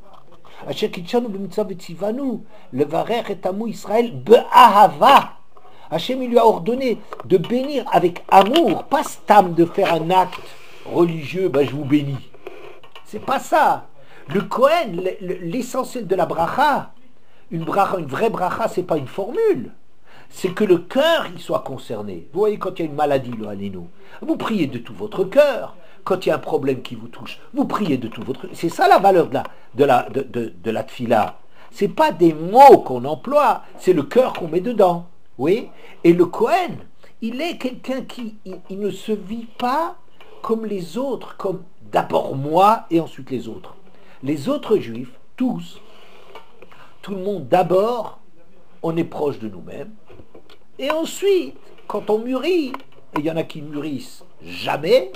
C: Le varer et amou Israël be'ahava. Hachem il lui a ordonné de bénir avec amour, pas stam de faire un acte religieux, ben je vous bénis. C'est pas ça. Le Kohen, l'essentiel de la bracha, une vraie bracha, c'est pas une formule. C'est que le cœur il soit concerné. Vous voyez, quand il y a une maladie, le Hanénou, vous priez de tout votre cœur. Quand il y a un problème qui vous touche, vous priez de tout votre... C'est ça la valeur de la tfila. C'est pas des mots qu'on emploie, c'est le cœur qu'on met dedans. Oui. Et le Kohen, il est quelqu'un qui il ne se vit pas comme les autres, comme d'abord moi et ensuite les autres. Les autres juifs, tous, tout le monde d'abord, on est proche de nous-mêmes. Et ensuite, quand on mûrit, et il y en a qui mûrissent jamais,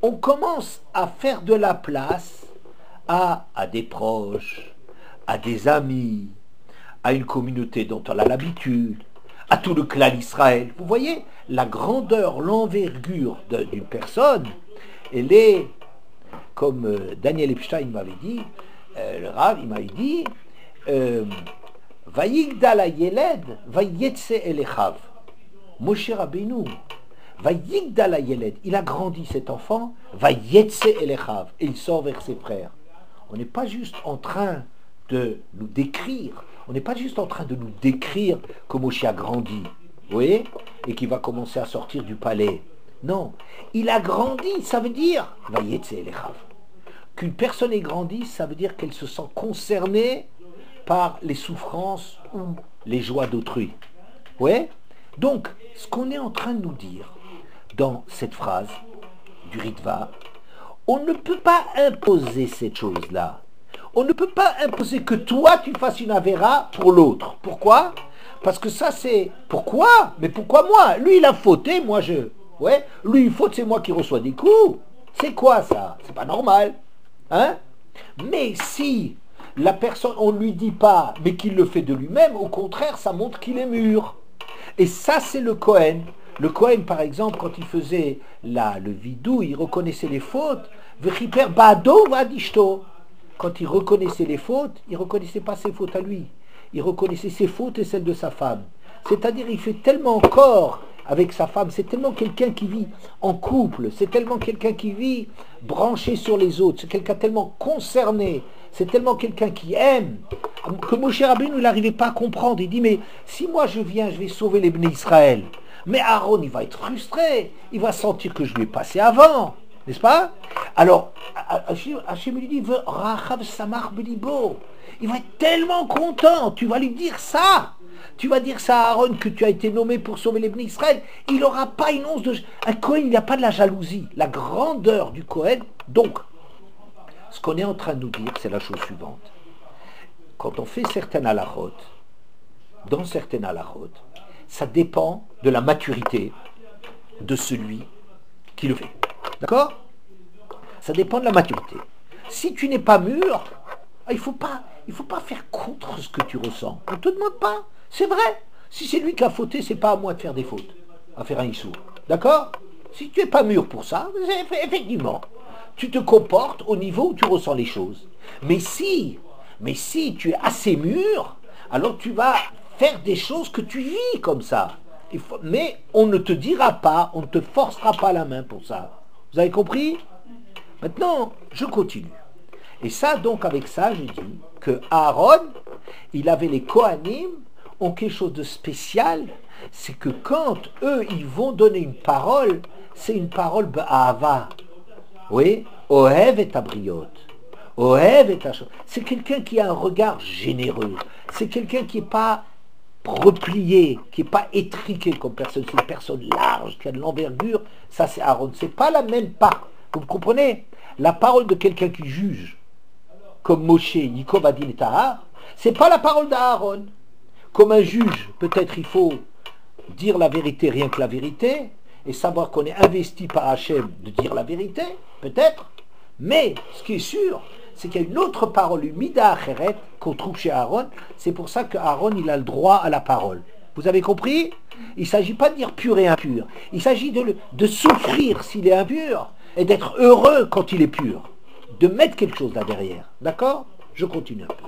C: on commence à faire de la place à des proches, à des amis, à une communauté dont on a l'habitude, à tout le clan d'Israël. Vous voyez, la grandeur, l'envergure d'une personne, elle est, comme Daniel Epstein m'avait dit, le Rav, il m'avait dit, Vayigdal hayeled, vayetse elechav. Moshe Rabbeinu, Vayigdal hayeled, il a grandi cet enfant, vayetse elechav, et il sort vers ses frères. On n'est pas juste en train de nous décrire, on n'est pas juste en train de nous décrire que Moshe a grandi, vous voyez, et qu'il va commencer à sortir du palais. Non, il a grandi, ça veut dire, vayetse elechav. Qu'une personne ait grandi, ça veut dire qu'elle se sent concernée par les souffrances ou les joies d'autrui. Ouais. Donc, ce qu'on est en train de nous dire dans cette phrase du Ritva, on ne peut pas imposer cette chose-là. On ne peut pas imposer que toi, tu fasses une avéra pour l'autre. Pourquoi? Parce que ça, c'est... Pourquoi? Mais pourquoi moi? Lui, il a fauté, moi, je... Ouais. Lui, il faute, c'est moi qui reçois des coups. C'est quoi, ça? C'est pas normal. Hein? Mais si la personne, on ne lui dit pas, mais qu'il le fait de lui-même, au contraire, ça montre qu'il est mûr. Et ça, c'est le Kohen. Le Kohen, par exemple, quand il faisait le vidou, il reconnaissait les fautes. V'chiper ba'ado v'adishto. Quand il reconnaissait les fautes, il ne reconnaissait pas ses fautes à lui. Il reconnaissait ses fautes et celles de sa femme. C'est-à-dire, il fait tellement encore avec sa femme, c'est tellement quelqu'un qui vit en couple, c'est tellement quelqu'un qui vit branché sur les autres, c'est quelqu'un tellement concerné, c'est tellement quelqu'un qui aime, que Moshe Rabbeinu il n'arrivait pas à comprendre. Il dit, mais si moi je viens, je vais sauver les Bnei Israël, mais Aaron il va être frustré, il va sentir que je lui ai passé avant, n'est-ce pas? Alors, Hachem lui dit, Rachav Samach Belibo, il va être tellement content, tu vas lui dire ça. Tu vas dire ça à Aaron que tu as été nommé pour sauver les Bnei Israël. Il n'aura pas une once de... Un Kohen, il n'y a pas de la jalousie. La grandeur du Kohen. Donc, ce qu'on est en train de nous dire, c'est la chose suivante. Quand on fait certaines halachot, dans certaines halachot, ça dépend de la maturité de celui qui le fait. D'accord? Ça dépend de la maturité. Si tu n'es pas mûr, il ne faut pas faire contre ce que tu ressens. On ne te demande pas. C'est vrai. Si c'est lui qui a fauté, c'est pas à moi de faire des fautes, à faire un issou. D'accord? Si tu n'es pas mûr pour ça, effectivement, tu te comportes au niveau où tu ressens les choses. Mais si tu es assez mûr, alors tu vas faire des choses que tu vis comme ça. Mais on ne te dira pas, on ne te forcera pas la main pour ça. Vous avez compris? Maintenant, je continue. Et ça, donc, avec ça, je dis que Aaron, il avait les Kohanim, ont quelque chose de spécial, c'est que quand eux, ils vont donner une parole, c'est une parole ba'ava. Oui? Ohev et abriot. Ohev et achot. C'est quelqu'un qui a un regard généreux. C'est quelqu'un qui n'est pas replié, qui n'est pas étriqué comme personne. C'est une personne large, qui a de l'envergure. Ça, c'est Aaron. C'est pas la même part. Vous comprenez? La parole de quelqu'un qui juge, comme Moshe, Yikov Adin et Tahar, c'est pas la parole d'Aaron. Comme un juge, peut-être il faut dire la vérité, rien que la vérité, et savoir qu'on est investi par Hachem de dire la vérité, peut-être. Mais ce qui est sûr, c'est qu'il y a une autre parole, une Mida Acheret, qu'on trouve chez Aaron. C'est pour ça qu'Aaron, il a le droit à la parole. Vous avez compris? Il ne s'agit pas de dire pur et impur. Il s'agit de souffrir s'il est impur et d'être heureux quand il est pur. De mettre quelque chose là derrière. D'accord? Je continue un peu.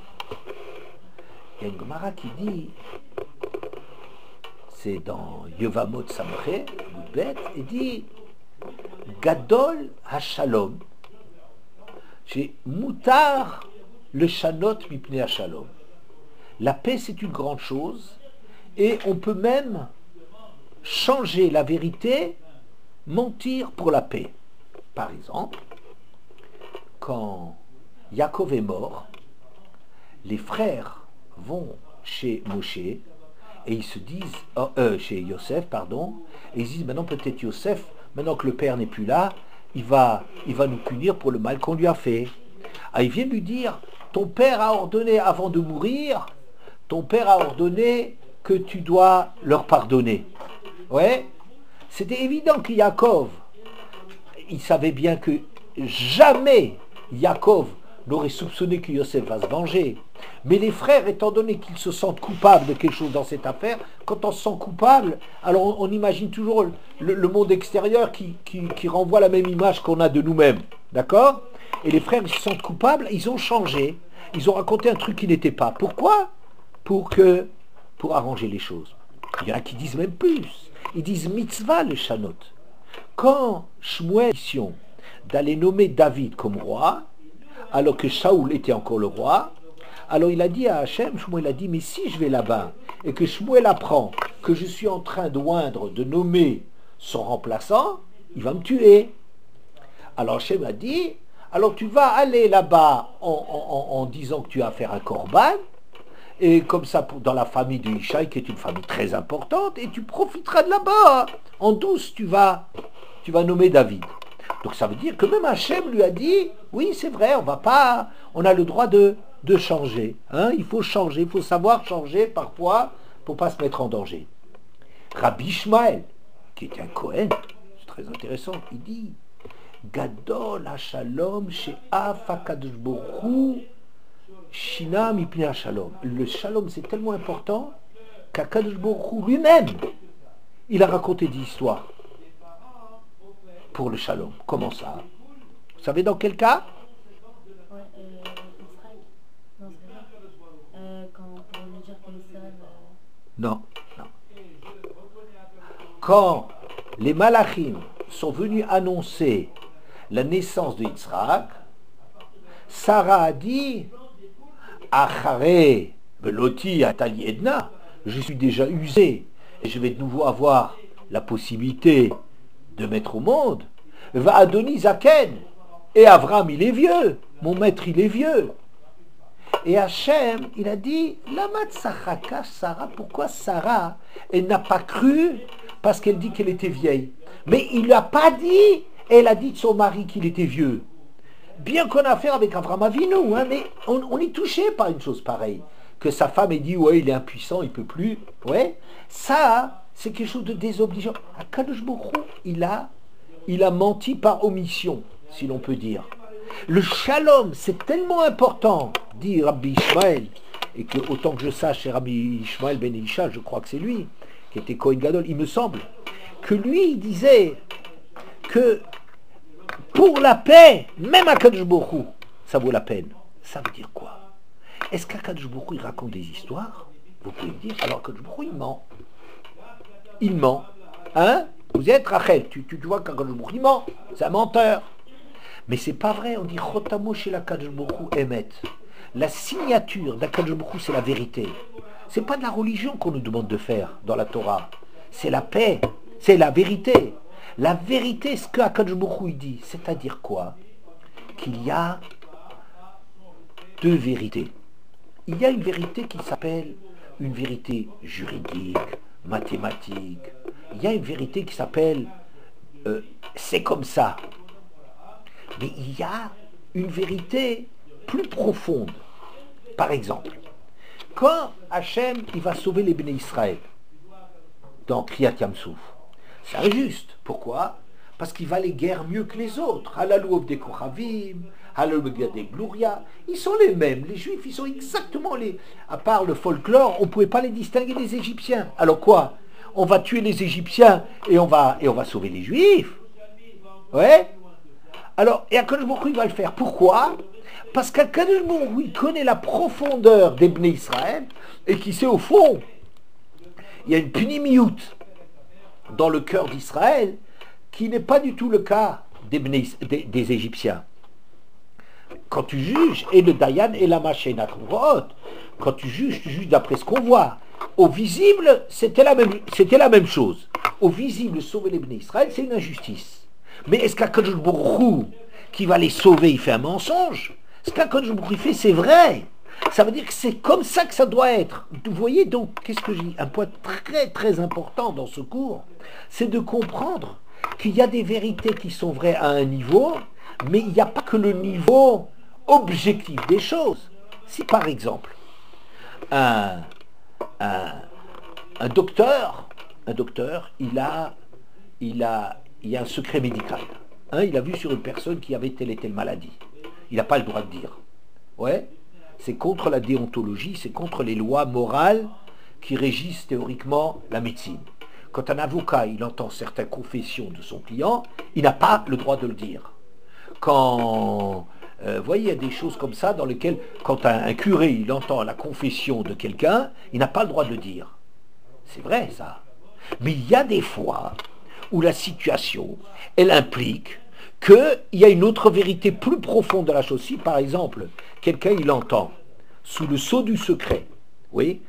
C: Il y a une Gemara qui dit, c'est dans Yevamot Samché, il dit Gadol HaShalom, chez Moutar le Shanot Mipnei HaShalom. La paix, c'est une grande chose, et on peut même changer la vérité, mentir pour la paix. Par exemple, quand Yaakov est mort, les frères vont chez Moshe et ils se disent, chez Yosef, pardon, et ils disent maintenant peut-être Yosef, maintenant que le père n'est plus là, il va nous punir pour le mal qu'on lui a fait. Ah, ils viennent lui dire, ton père a ordonné avant de mourir, ton père a ordonné que tu dois leur pardonner. Ouais, c'était évident que Yaakov, il savait bien que jamais Yaakov n'aurait soupçonné que Yosef va se venger. Mais les frères, étant donné qu'ils se sentent coupables de quelque chose dans cette affaire, quand on se sent coupable, alors on imagine toujours le monde extérieur qui renvoie la même image qu'on a de nous-mêmes. D'accord? Et les frères, ils se sentent coupables, ils ont changé. Ils ont raconté un truc qui n'était pas. Pourquoi? Pour arranger les choses. Il y en a qui disent même plus. Ils disent mitzvah le shanot. Quand Shmuel d'aller nommer David comme roi, alors que Shaoul était encore le roi, alors il a dit à Hachem, Shmuel a dit, mais si je vais là-bas, et que Shmuel apprend que je suis en train de nommer son remplaçant, il va me tuer. Alors Hachem a dit, alors tu vas aller là-bas en disant que tu as affaire à un korban, et comme ça dans la famille de Ishaï, qui est une famille très importante, et tu profiteras de là-bas. En douce, tu vas nommer David. Donc ça veut dire que même Hachem lui a dit, oui c'est vrai, on a le droit de changer. Hein, il faut changer, il faut savoir changer parfois pour ne pas se mettre en danger. Rabbi Ishmael, qui était un Kohen, c'est très intéressant, il dit, Gadol HaShalom she'af HaKadosh Baruch Hu Shina Mipnei HaShalom. Le shalom c'est tellement important qu'HaKadosh Baruch Hu lui-même, il a raconté des histoires pour le shalom. Comment ça? Vous savez dans quel cas?
B: Ouais, Israël. Non, c'est vrai. Quand pour lui dire que Israël...
C: Non. Quand les malachim sont venus annoncer la naissance de Yitzhak, Sarah a dit Achare veloti atali edna, je suis déjà usé et je vais de nouveau avoir la possibilité de mettre au monde. Va Adoni Zaken, et Avram il est vieux, mon maître il est vieux. Et Hachem il a dit Lama tsachaka Sarah, pourquoi Sarah elle n'a pas cru parce qu'elle dit qu'elle était vieille, mais il lui a pas dit, elle a dit de son mari qu'il était vieux. Bien qu'on a affaire avec Avram Avinu, hein, mais on est touché par une chose pareille, que sa femme ait dit ouais il est impuissant, il peut plus, ouais, ça c'est quelque chose de désobligeant. Akadosh Baruch Hu, il a menti par omission, si l'on peut dire. Le shalom, c'est tellement important, dit Rabbi Ishmael, et que autant que je sache, c'est Rabbi Ishmael ben Isha, je crois que c'est lui, qui était Kohen Gadol, il me semble, que lui, il disait que pour la paix, même à Kadosh Baruch Hu, ça vaut la peine. Ça veut dire quoi? Est-ce qu'Akadosh Baruch Hu, il raconte des histoires? Vous pouvez me dire, alors Akadosh Baruch Hu, il ment. Il ment. Hein? Vous êtes Rachel, tu vois qu'Akadosh Baruch Hu, il ment. C'est un menteur. Mais c'est pas vrai, on dit Chotamo chez l'Akadosh Baruch Hu Emet. La signature d'Akadosh Baruch Hu, c'est la vérité. C'est pas de la religion qu'on nous demande de faire dans la Torah. C'est la paix, c'est la vérité. La vérité, ce que Akadosh Baruch Hu dit, c'est-à-dire quoi? Qu'il y a deux vérités. Il y a une vérité qui s'appelle une vérité juridique, mathématique. Il y a une vérité qui s'appelle c'est comme ça. Mais il y a une vérité plus profonde. Par exemple, quand Hachem il va sauver les Béné Israël dans Kriyat Yamsouf, c'est injuste. Pourquoi? Parce qu'il va les guerres mieux que les autres. Halalou des Kochavim, Halalou des Glouria, ils sont les mêmes. Les Juifs, ils sont exactement les... À part le folklore, on ne pouvait pas les distinguer des Égyptiens. Alors quoi? On va tuer les Égyptiens et on va sauver les Juifs. Ouais. Alors, et Akadosh Baruch Hu, il va le faire. Pourquoi? Parce qu'Akadosh Baruch Hu, il connaît la profondeur des Bnei Israël et qui sait au fond, il y a une punimiout dans le cœur d'Israël qui n'est pas du tout le cas des Égyptiens. Quand tu juges, et le Dayan et la Machéna, quand tu juges d'après ce qu'on voit. Au visible, c'était la même chose. Au visible, sauver les Bnei Israël, c'est une injustice. Mais est-ce qu'Akadosh Baruch Hu, qui va les sauver, il fait un mensonge? Ce qu'Akadosh Baruch Hu fait, c'est vrai. Ça veut dire que c'est comme ça que ça doit être. Vous voyez donc, qu'est-ce que je dis? Un point très très important dans ce cours, c'est de comprendre qu'il y a des vérités qui sont vraies à un niveau, mais il n'y a pas que le niveau objectif des choses. Si par exemple, un docteur, il a un secret médical. Hein, il a vu sur une personne qui avait telle et telle maladie. Il n'a pas le droit de dire. Ouais, c'est contre la déontologie, c'est contre les lois morales qui régissent théoriquement la médecine. Quand un avocat, il entend certaines confessions de son client, il n'a pas le droit de le dire. Quand, vous voyez, il y a des choses comme ça dans lesquelles, quand un curé, il entend la confession de quelqu'un, il n'a pas le droit de le dire. C'est vrai, ça. Mais il y a des fois où la situation, elle implique qu'il y a une autre vérité plus profonde de la chose. Si, par exemple, quelqu'un, il entend, sous le sceau du secret, oui,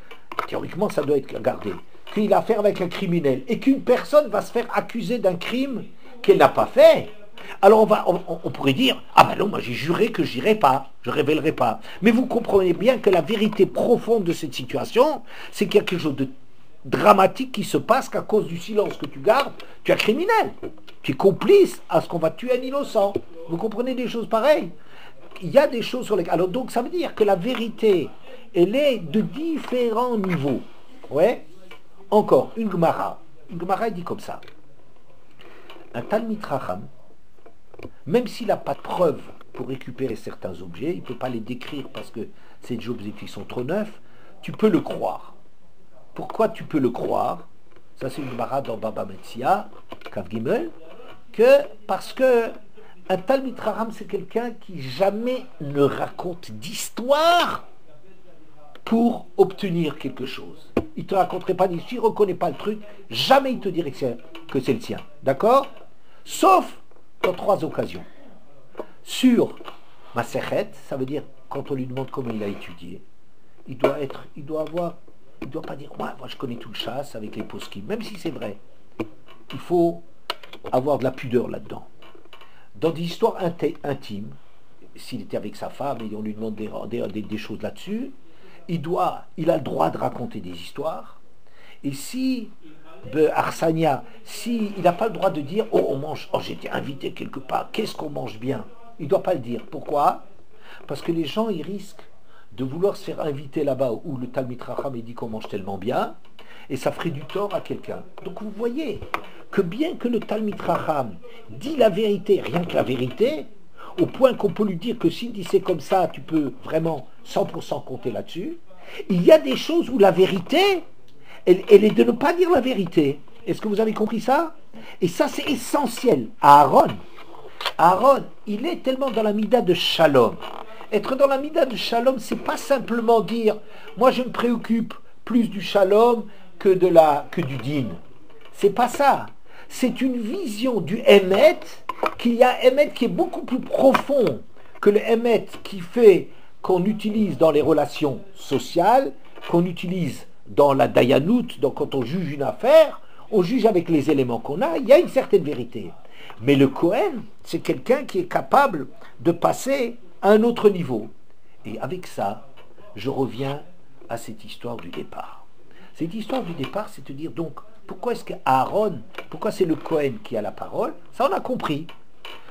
C: théoriquement, ça doit être gardé, qu'il a affaire avec un criminel, et qu'une personne va se faire accuser d'un crime qu'elle n'a pas fait, alors on pourrait dire, ah ben non, moi j'ai juré que j'irai pas, je révélerai pas. Mais vous comprenez bien que la vérité profonde de cette situation, c'est qu'il y a quelque chose de dramatique qui se passe, qu'à cause du silence que tu gardes, tu es criminel. Tu es complice à ce qu'on va tuer un innocent. Vous comprenez des choses pareilles? Il y a des choses sur lesquelles... Alors donc ça veut dire que la vérité, elle est de différents niveaux. Ouais. Encore, une Gemara. Une Gemara, elle dit comme ça. Un Talmid Chacham, même s'il n'a pas de preuve pour récupérer certains objets, il ne peut pas les décrire parce que ces objets qui sont trop neufs, tu peux le croire. Pourquoi tu peux le croire? Ça c'est une Gemara dans Baba Metzia, Kav Gimel, parce que un Talmid Chacham, c'est quelqu'un qui jamais ne raconte d'histoire pour obtenir quelque chose. Il ne te raconterait pas d'histoire, il ne reconnaît pas le truc, jamais il te dirait que c'est le sien. D'accord? Sauf dans 3 occasions. Sur Masechet, ça veut dire quand on lui demande comment il a étudié, il doit pas dire moi je connais tout le chasse avec les poskim, même si c'est vrai. Il faut avoir de la pudeur là-dedans. Dans des histoires intimes, s'il était avec sa femme et on lui demande des choses là-dessus, il a le droit de raconter des histoires. Et si Arsania, si il n'a pas le droit de dire on mange, j'ai été invité quelque part, qu'est-ce qu'on mange bien, il ne doit pas le dire. Pourquoi? Parce que les gens ils risquent de vouloir se faire inviter là-bas où le Talmid Chacham dit qu'on mange tellement bien, et ça ferait du tort à quelqu'un. Donc vous voyez que bien que le Talmid Chacham dit la vérité, rien que la vérité, au point qu'on peut lui dire que s'il dit c'est comme ça, tu peux vraiment 100% compter là-dessus, il y a des choses où la vérité, elle est de ne pas dire la vérité. Est-ce que vous avez compris ça? Et ça c'est essentiel. Aaron, il est tellement dans la mida de Shalom. Être dans la mida de Shalom, c'est pas simplement dire, moi je me préoccupe plus du Shalom que du din. C'est pas ça. C'est une vision du Emet, qu'il y a un Emet qui est beaucoup plus profond que le Emet qui fait qu'on utilise dans les relations sociales, qu'on utilise dans la Dayanout, donc quand on juge une affaire, on juge avec les éléments qu'on a, il y a une certaine vérité. Mais le Kohen, c'est quelqu'un qui est capable de passer à un autre niveau. Et avec ça, je reviens à cette histoire du départ. Cette histoire du départ, c'est de dire donc, pourquoi est-ce qu'Aaron, pourquoi c'est le Kohen qui a la parole? Ça on a compris.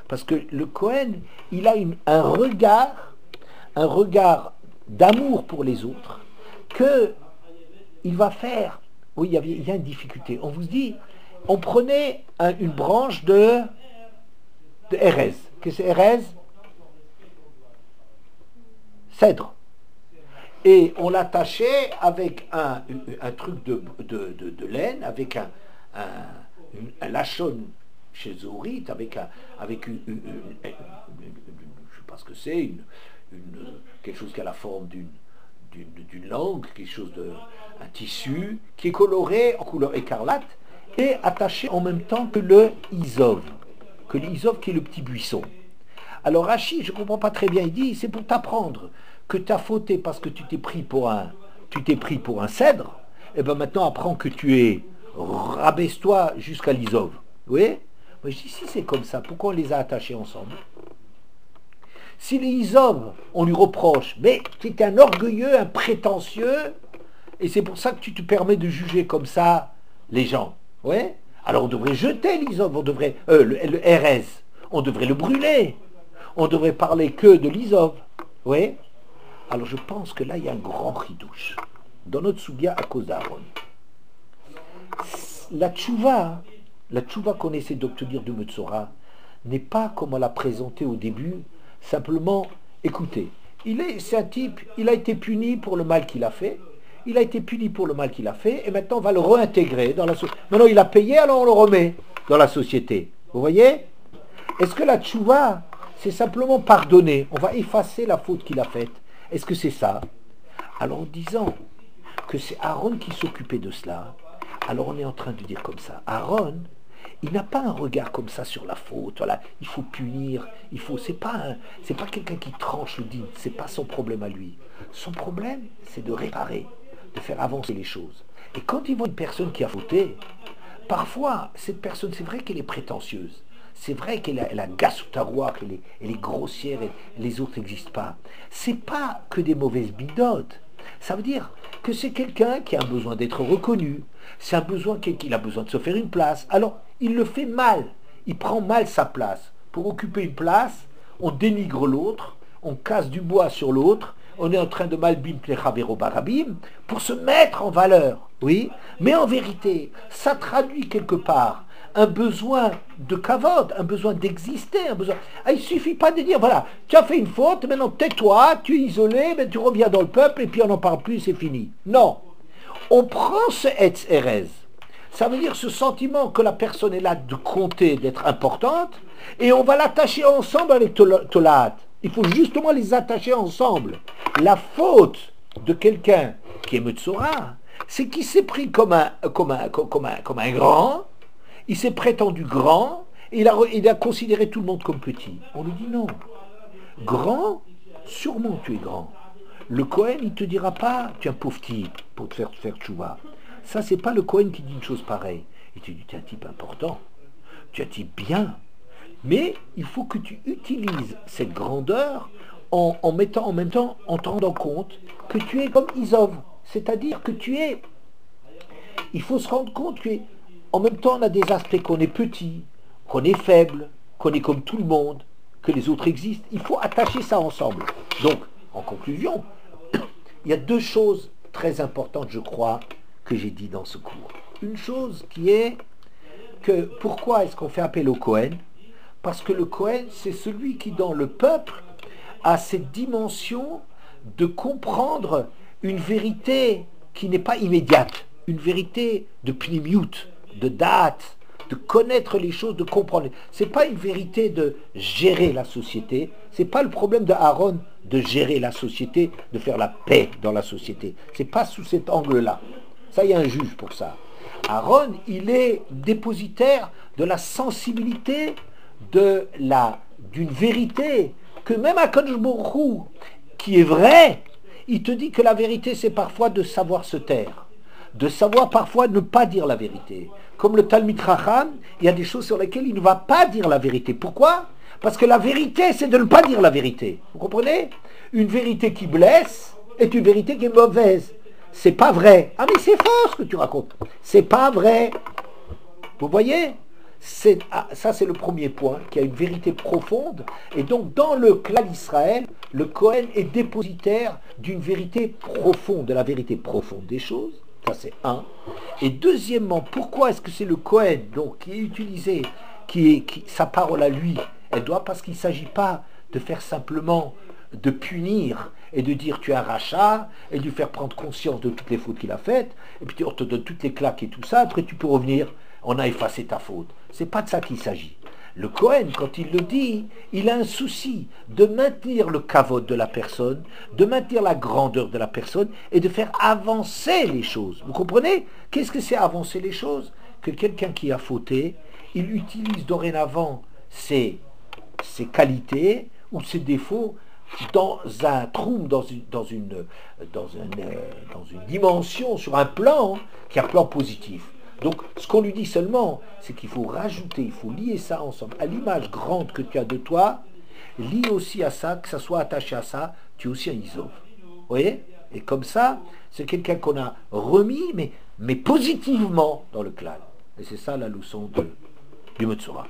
C: Parce que le Kohen, il a un regard d'amour pour les autres, que il va faire. Oui, il y a une difficulté. On vous dit, on prenait une branche de Erez. Qu'est-ce que c'est Erez? Cèdre. Et on l'attachait avec un truc de laine, avec un lachon chez Zorit, avec une je ne sais pas ce que c'est, quelque chose qui a la forme d'une langue, un tissu qui est coloré en couleur écarlate et attaché en même temps que le isov qui est le petit buisson. Alors Rashi, je ne comprends pas très bien, il dit, c'est pour t'apprendre que tu as fauté parce que tu t'es pris pour un cèdre, et bien maintenant apprends que rabaisse-toi jusqu'à l'isov. Oui. Moi je dis, si c'est comme ça, pourquoi on les a attachés ensemble? Si les isov, on lui reproche, mais tu es un orgueilleux, un prétentieux, et c'est pour ça que tu te permets de juger comme ça les gens. Ouais. Alors on devrait jeter l'isov, le Erez, on devrait le brûler, on devrait parler que de l'isov. Ouais. Alors je pense que là il y a un grand ridouche dans notre soubia à cause d'Aaron. La tchouva qu'on essaie d'obtenir de Metzora n'est pas comme on l'a présenté au début, simplement, écoutez, c'est un type, il a été puni pour le mal qu'il a fait, et maintenant on va le réintégrer dans la société. Maintenant il a payé, alors on le remet dans la société. Vous voyez? Est-ce que la tchouva, c'est simplement pardonner, on va effacer la faute qu'il a faite? Est-ce que c'est ça? Alors en disant que c'est Aaron qui s'occupait de cela, alors on est en train de dire comme ça, Aaron, il n'a pas un regard comme ça sur la faute, voilà, il faut punir, c'est pas quelqu'un qui tranche le din, c'est pas son problème à lui. Son problème, c'est de réparer, de faire avancer les choses. Et quand il voit une personne qui a fauté, parfois, cette personne, c'est vrai qu'elle est prétentieuse, c'est vrai qu'elle a gasoutaroir, elle est grossière, et les autres n'existent pas. C'est pas que des mauvaises bidotes. Ça veut dire que c'est quelqu'un qui a besoin d'être reconnu, c'est un besoin qu'il a besoin de se faire une place. Alors, il le fait mal, il prend mal sa place. Pour occuper une place, on dénigre l'autre, on casse du bois sur l'autre, on est en train de malbim plechavero barabim pour se mettre en valeur, oui. Mais en vérité, ça traduit quelque part un besoin de kavod, un besoin d'exister, il ne suffit pas de dire, voilà, tu as fait une faute, maintenant tais-toi, tu es isolé, mais tu reviens dans le peuple, et puis on n'en parle plus, c'est fini. Non. On prend ce Etz Erez, ça veut dire ce sentiment que la personne est là de compter, d'être importante, et on va l'attacher ensemble avec Tolat. Il faut justement les attacher ensemble. La faute de quelqu'un qui est Metzora, c'est qu'il s'est pris comme un grand, il s'est prétendu grand, et il a considéré tout le monde comme petit. On lui dit non. Grand, sûrement tu es grand. Le Kohen, il ne te dira pas, tu es un pauvre type pour te faire tchouva. Ça, c'est pas le Kohen qui dit une chose pareille. Il te dit, tu es un type important, tu es un type bien. Mais il faut que tu utilises cette grandeur en mettant en même temps, en te rendant compte que tu es comme Isov. C'est-à-dire que il faut se rendre compte que en même temps, on a des aspects qu'on est petit, qu'on est faible, qu'on est comme tout le monde, que les autres existent. Il faut attacher ça ensemble. Donc, en conclusion, il y a deux choses très importantes, je crois, que j'ai dit dans ce cours. Une chose qui est que pourquoi est-ce qu'on fait appel au Cohen? Parce que le Cohen, c'est celui qui, dans le peuple, a cette dimension de comprendre une vérité qui n'est pas immédiate, une vérité de pnimiut, de date, de connaître les choses, de comprendre. C'est pas une vérité de gérer la société, c'est pas le problème de Aaron de gérer la société, de faire la paix dans la société. C'est pas sous cet angle-là. Ça, il y a un juge pour ça. Aaron, il est dépositaire de la sensibilité d'une vérité que même Akadosh Baruch Hu, qui est vrai, il te dit que la vérité, c'est parfois de savoir se taire, de savoir parfois ne pas dire la vérité. Comme le Talmid Chacham, il y a des choses sur lesquelles il ne va pas dire la vérité. Pourquoi? Parce que la vérité, c'est de ne pas dire la vérité. Vous comprenez? Une vérité qui blesse est une vérité qui est mauvaise. C'est pas vrai. Ah mais c'est faux ce que tu racontes. C'est pas vrai. Vous voyez? Ça c'est le premier point, qui a une vérité profonde. Et donc dans le clan d'Israël, le Cohen est dépositaire d'une vérité profonde, de la vérité profonde des choses. Ça c'est un. Et deuxièmement, pourquoi est-ce que c'est le Cohen donc, qui est utilisé, sa parole à lui, elle doit, parce qu'il ne s'agit pas de faire simplement de punir et de dire tu es un rachat et de lui faire prendre conscience de toutes les fautes qu'il a faites, et puis on te donne toutes les claques et tout ça, après tu peux revenir, on a effacé ta faute. C'est pas de ça qu'il s'agit. Le Cohen, quand il le dit, il a un souci de maintenir le kavod de la personne, de maintenir la grandeur de la personne et de faire avancer les choses. Vous comprenez? Qu'est-ce que c'est avancer les choses? Que quelqu'un qui a fauté, il utilise dorénavant ses qualités ou ses défauts dans un trou, dans une dimension, sur un plan qui est un plan positif. Donc, ce qu'on lui dit seulement, c'est qu'il faut rajouter, il faut lier ça ensemble. À l'image grande que tu as de toi, lie aussi à ça, que ça soit attaché à ça, tu es aussi un Isov. Vous voyez? Et comme ça, c'est quelqu'un qu'on a remis, mais positivement dans le clan. Et c'est ça la leçon du Metzora.